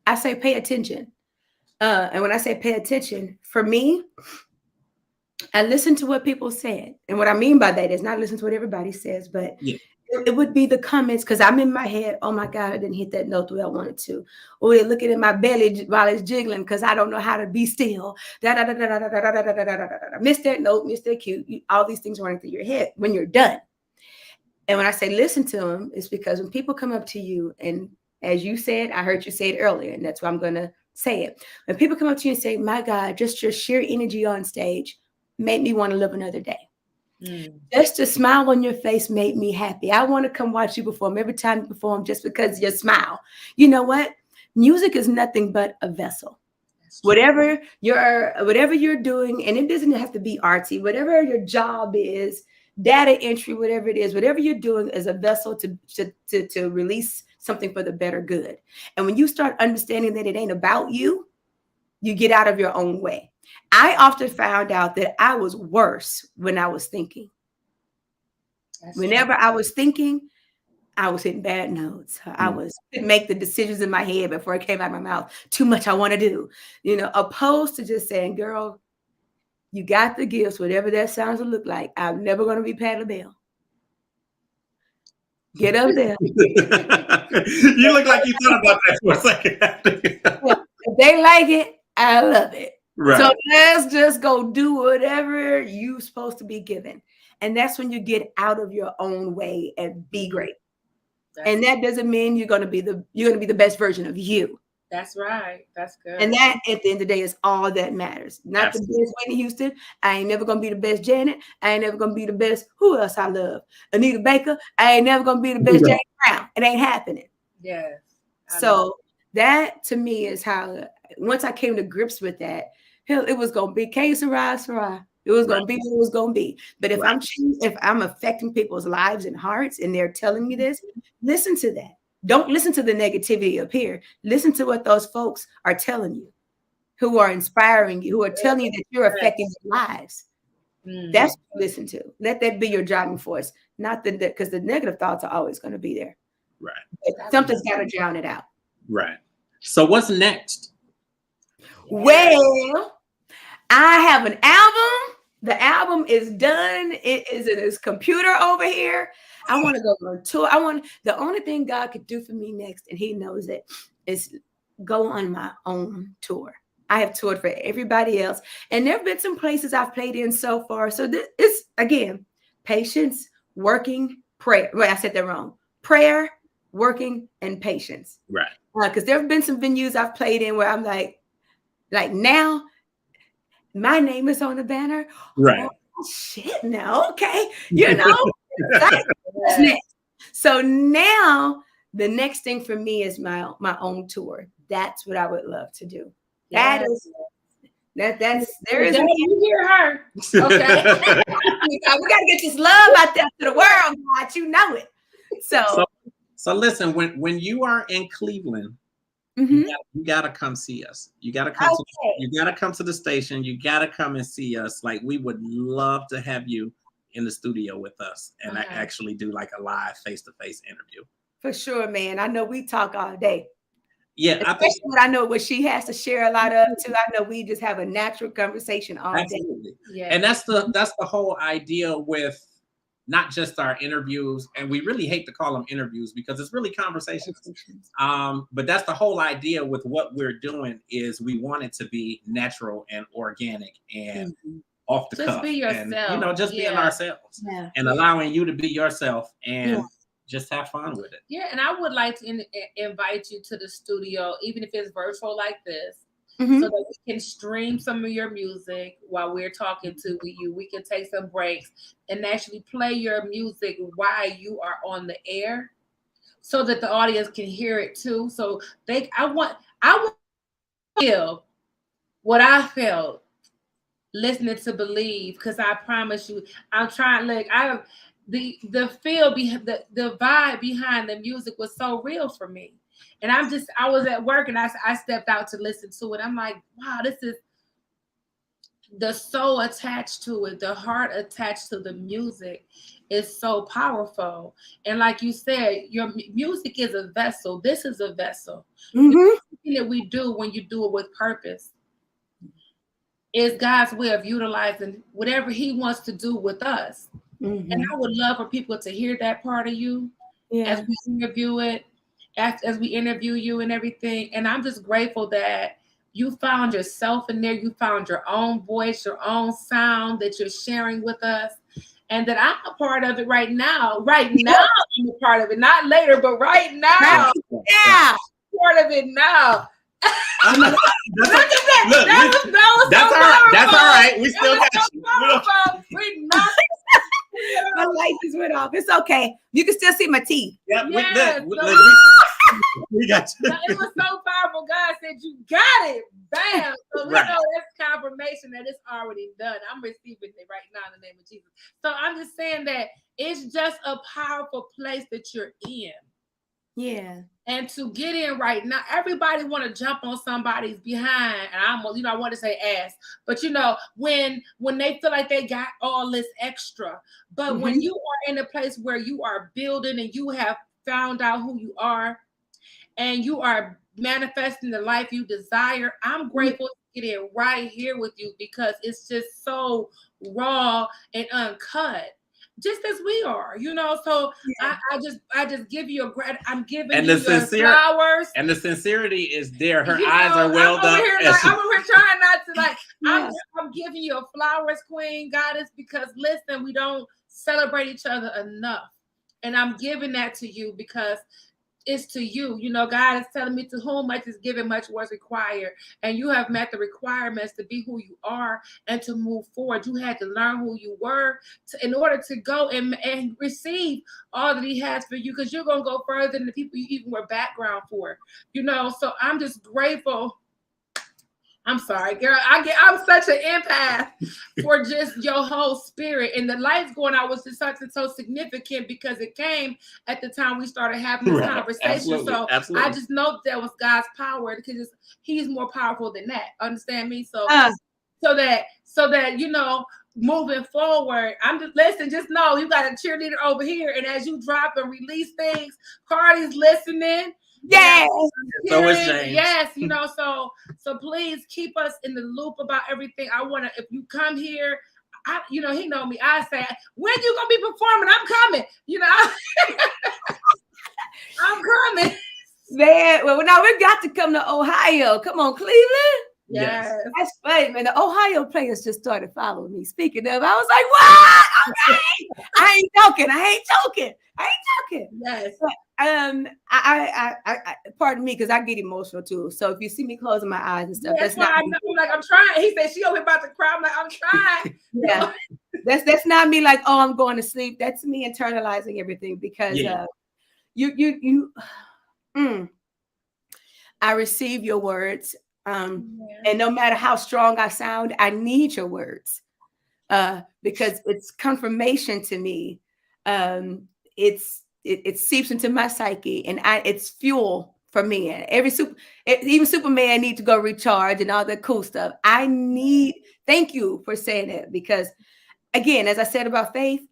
I say pay attention. And when I say pay attention, for me, I listen to what people said. And what I mean by that is not listen to what everybody says, but it would be the comments, because I'm in my head, oh my God, I didn't hit that note the way I wanted to. Or they're looking at my belly while it's jiggling because I don't know how to be still. Miss that note, miss that cue. All these things running through your head when you're done. And when I say listen to them, it's because when people come up to you, and as you said, I heard you say it earlier, and that's why I'm going to say it. When people come up to you and say, my God, just your sheer energy on stage made me want to live another day. Just a smile on your face made me happy. I want to come watch you perform every time you perform just because of your smile. You know what? Music is nothing but a vessel. Whatever you're doing, and it doesn't have to be artsy, whatever your job is, data entry, whatever it is, whatever you're doing is a vessel to release something for the better good. And when you start understanding that it ain't about you, you get out of your own way. I often found out that I was worse when I was thinking. Whenever I was thinking, I was hitting bad notes. I couldn't make the decisions in my head before it came out of my mouth. Too much I want to do, opposed to just saying, girl, you got the gifts, whatever that sounds to look like. I'm never going to be Patti LaBelle. Get up there. You look like you thought about that for a second. Well, if they like it, I love it. Right. So let's just go do whatever you're supposed to be given. And that's when you get out of your own way and be great. And that doesn't mean you're going to be the best version of you. That's right. That's good. And that, at the end of the day, is all that matters. Not the best Whitney Houston. I ain't never going to be the best Janet. I ain't never going to be the best. Who else I love? Anita Baker. I ain't never going to be the best James Brown. It ain't happening. Yes. So that, to me, is how, once I came to grips with that, it was going to be Sarai. It was going to be what it was going to be. But if I'm affecting people's lives and hearts and they're telling me this, listen to that. Don't listen to the negativity up here. Listen to what those folks are telling you, who are inspiring you, who are telling you that you're affecting their lives. That's what you listen to. Let that be your driving force, not because the negative thoughts are always going to be there. Right. But something's got to drown it out. Right. So what's next? Well, I have an album. The album is done. It is in his computer over here. I want to go on tour. The only thing God could do for me next, and he knows it, is go on my own tour. I have toured for everybody else. And there have been some places I've played in so far. So this is, again, patience, working, prayer. Wait, I said that wrong. Prayer, working, and patience. Right. Because there have been some venues I've played in where I'm like now, my name is on the banner. Right. Oh, shit, no, okay. So now the next thing for me is my own tour. That's what I would love to do. Yes. There is. You hear her. Okay. We got to get this love out there to the world, God. You know it. So listen, when you are in Cleveland, you gotta come see us. You gotta come. You gotta come to the station. You gotta come and see us. Like, we would love to have you in the studio with us and actually do like a live face-to-face interview. For sure, man. I know we talk all day. Yeah, I know what she has to share a lot of too. I know we just have a natural conversation all day. Yeah. And that's the whole idea with not just our interviews, and we really hate to call them interviews because it's really conversations. But that's the whole idea with what we're doing, is we want it to be natural and organic and off the cuff. Just be yourself. And, just being ourselves and allowing you to be yourself and just have fun with it. Yeah, and I would like to invite you to the studio, even if it's virtual like this, so that we can stream some of your music while we're talking to you. We can take some breaks and actually play your music while you are on the air, so that the audience can hear it too. So I want to feel what I felt listening to Believe, because I promise you, I'm trying. The feel behind the vibe behind the music was so real for me. And I was at work and I stepped out to listen to it. I'm like, wow, this is the soul attached to it, the heart attached to the music is so powerful. And like you said, your music is a vessel. This is a vessel. Everything that we do, when you do it with purpose, is God's way of utilizing whatever he wants to do with us. And I would love for people to hear that part of you as we interview it, as we interview you and everything. And I'm just grateful that you found yourself in there. You found your own voice, your own sound that you're sharing with us. And that I'm a part of it right now. Right now, I'm a part of it. Not later, but right now. Yeah. Part of it now. That's all right. We still got you. We not My light just went off. It's okay. You can still see my teeth. Yeah, Yes, we got you. it was so powerful. God said, "You got it." Bam. So we know that's confirmation that it's already done. I'm receiving it right now in the name of Jesus. So I'm just saying that it's just a powerful place that you're in. Yeah. And to get in right now, everybody want to jump on somebody's behind, and I want to say ass, but when they feel like they got all this extra, but when you are in a place where you are building and you have found out who you are, and you are manifesting the life you desire, I'm grateful to get in right here with you because it's just so raw and uncut. Just as we are, So yeah. I just give you I'm giving you your flowers, and the sincerity is there. Her eyes are well done. I'm over here trying not to I'm giving you a flowers, Queen Goddess, because listen, we don't celebrate each other enough, and I'm giving that to you because it's to you. God is telling me to whom much is given, much was required. And you have met the requirements to be who you are and to move forward. You had to learn who you were in order to go and receive all that he has for you, because you're going to go further than the people you even were background for. So I'm just grateful. I'm sorry, girl. I'm such an empath for just your whole spirit. And the lights going out was just something so significant because it came at the time we started having this conversation. Absolutely. I just know that was God's power because he's more powerful than that. Understand me? So that moving forward, just know you got a cheerleader over here. And as you drop and release things, Cardi's listening. Yes. So is James. Yes, so please keep us in the loop about everything. I want to, if you come here, he know me. I say, when you gonna be performing? I'm coming. I'm coming. Man, well, now we got to come to Ohio. Come on, Cleveland. Yes. That's funny, man. The Ohio players just started following me. Speaking of, I was like, what? Okay. I ain't joking. Yes. But, I pardon me because I get emotional too. So if you see me closing my eyes and stuff, that's why I'm trying. He said she over here about to cry. I'm like, I'm trying. Yeah. That's not me like, oh, I'm going to sleep. That's me internalizing everything because I receive your words. And no matter how strong I sound, I need your words because it's confirmation to me. It seeps into my psyche, and it's fuel for me. And even Superman need to go recharge and all that cool stuff. Thank you for saying it because, again, as I said about faith,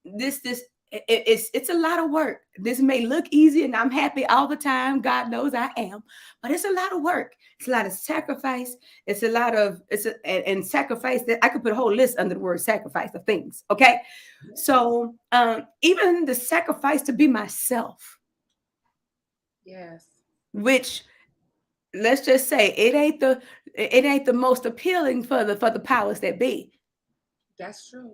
it's a lot of work. This may look easy and I'm happy all the time. God knows I am, but it's a lot of work. It's a lot of sacrifice. And sacrifice that I could put a whole list under the word sacrifice of things. Okay. So even the sacrifice to be myself. Yes. Which let's just say it ain't the most appealing for the powers that be. That's true.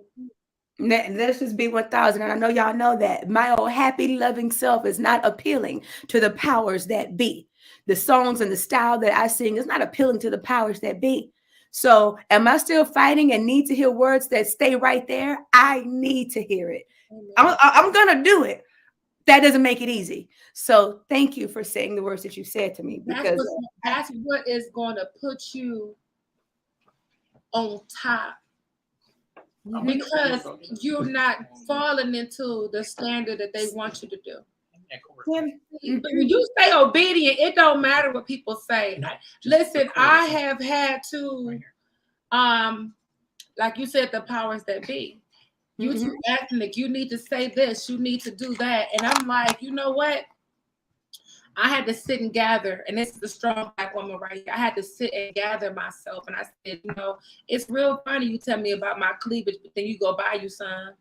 Let's just be 1,000. And I know y'all know that my old happy, loving self is not appealing to the powers that be. The songs and the style that I sing is not appealing to the powers that be. So am I still fighting and need to hear words that stay right there? I need to hear it. I'm going to do it. That doesn't make it easy. So thank you for saying the words that you said to me. Because that's what is going to put you on top. Because you're not falling into the standard that they want you to do. But when you stay obedient, it don't matter what people say. Listen, I have had to, like you said, the powers that be. You keep ethnic, you need to say this, you need to do that. And I'm like, you know what? I had to sit and gather, and this is the strong Black woman right here. I had to sit and gather myself, and I said, it's real funny you tell me about my cleavage, but then you go buy you some.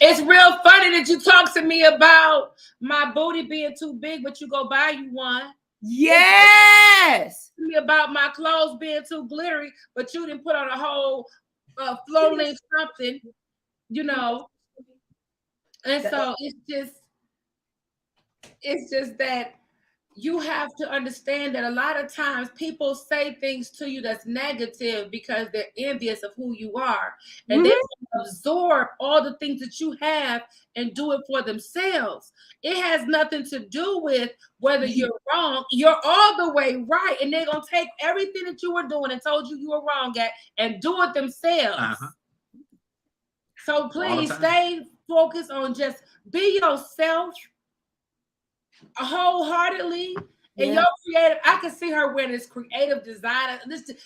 It's real funny that you talk to me about my booty being too big, but you go buy you one. Yes. Me about my clothes being too glittery, but you didn't put on a whole flow length something, And so it's just that you have to understand that a lot of times people say things to you that's negative because they're envious of who you are. And they absorb all the things that you have and do it for themselves. It has nothing to do with whether you're wrong. You're all the way right. And they're going to take everything that you were doing and told you were wrong at and do it themselves. So please stay focused on just be yourself wholeheartedly. And your creative, I can see her wearing this creative designer.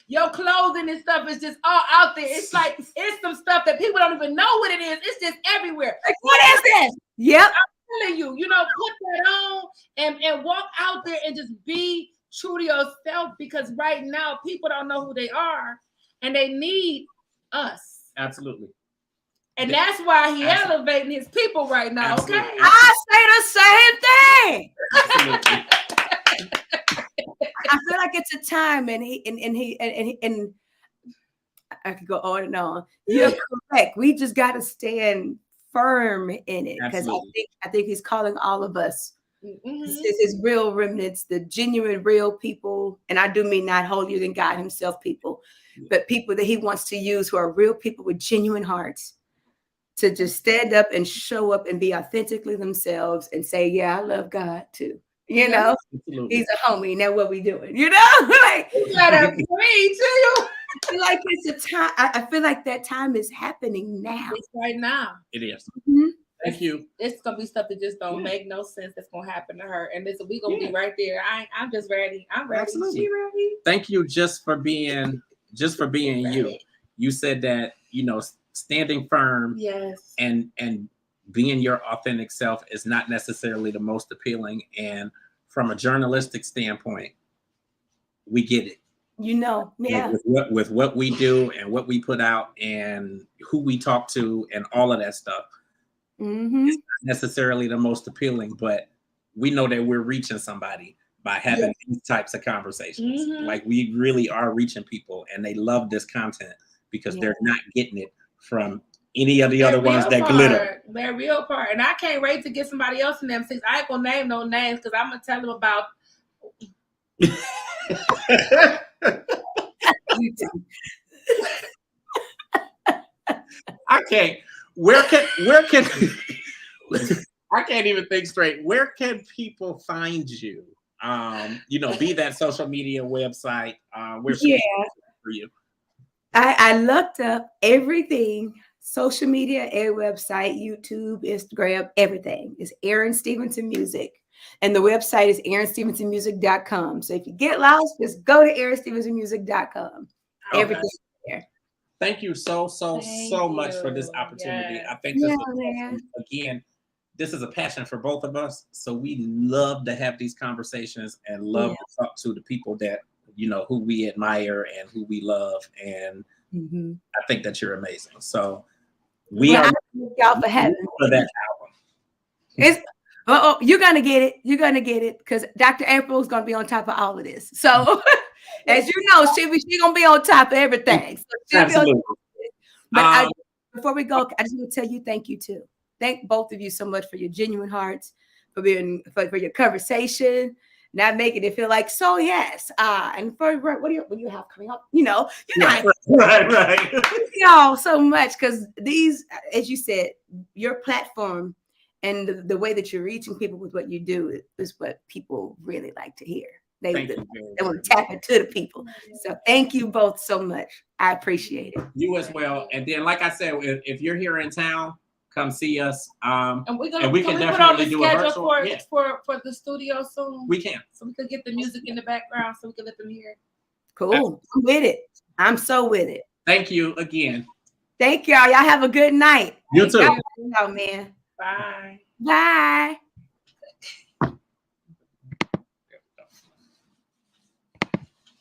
Your clothing and stuff is just all out there. It's like it's some stuff that people don't even know what it is. It's just everywhere. Like, what is this? Yep. I'm telling you, put that on and walk out there and just be true to yourself, because right now people don't know who they are and they need us. Absolutely. And that's why he elevating his people right now. Absolutely. Okay. I say the same thing. Absolutely. I feel like it's a time, and I could go on and on. You're correct. We just got to stand firm in it, because I think he's calling all of us. This is his real remnants, the genuine, real people, and I do mean not holier than God himself people, but people that he wants to use who are real people with genuine hearts to just stand up and show up and be authentically themselves and say, yeah, I love God too. You know, he's a homie. Now what we doing? You know, like you gotta pray too. I feel like it's a time. I feel like that time is happening now. It's right now. It is. Mm-hmm. Thank you. It's gonna be stuff that just don't make no sense that's gonna happen to her, and listen, we gonna be right there. I'm just ready. I'm ready. Absolutely. She ready. Thank you just for being you. You said that, standing firm, yes, and being your authentic self is not necessarily the most appealing. And from a journalistic standpoint, we get it. Yeah. With what we do and what we put out and who we talk to and all of that stuff, it's not necessarily the most appealing, but we know that we're reaching somebody by having these types of conversations. Like, we really are reaching people, and they love this content because they're not getting it from any of the other ones that glitter. They're real part. And I can't wait to get somebody else in them, since I ain't gonna name no names, because I'm gonna tell them about I can't. Where can I can't even think straight. Where can people find you? Be that social media website. Where's for you? I looked up everything, social media, a website, YouTube, Instagram, everything. It's Erin Stevenson Music. And the website is erinstevensonmusic.com. So if you get lost, just go to erinstevensonmusic.com. Everything there. Thank you so much for this opportunity. Yes. I think this was, again, this is a passion for both of us. So we love to have these conversations and love to talk to the people that, who we admire and who we love. And I think that you're amazing. So thank y'all for having me. For that album. You're gonna get it. You're gonna get it, because Dr. April is gonna be on top of all of this. So, as you know, she gonna be on top of everything. So Absolutely. But before we go, I just want to tell you thank you too. Thank both of you so much for your genuine hearts, for your conversation, not making it feel like and for what do you have coming up? Right. Y'all so much, because these, as you said, your platform and the way that you're reaching people with what you do is what people really like to hear. They want to tap into the people. So thank you both so much. I appreciate it. You as well. And then, like I said, if you're here in town, come see us. And we can definitely do a virtual for the studio soon. We can. So we can get the music in the background so we can let them hear. Cool. I'm with it. I'm so with it. Thank you again. Thank y'all. Y'all have a good night. You too. Y'all, man. Bye. Bye.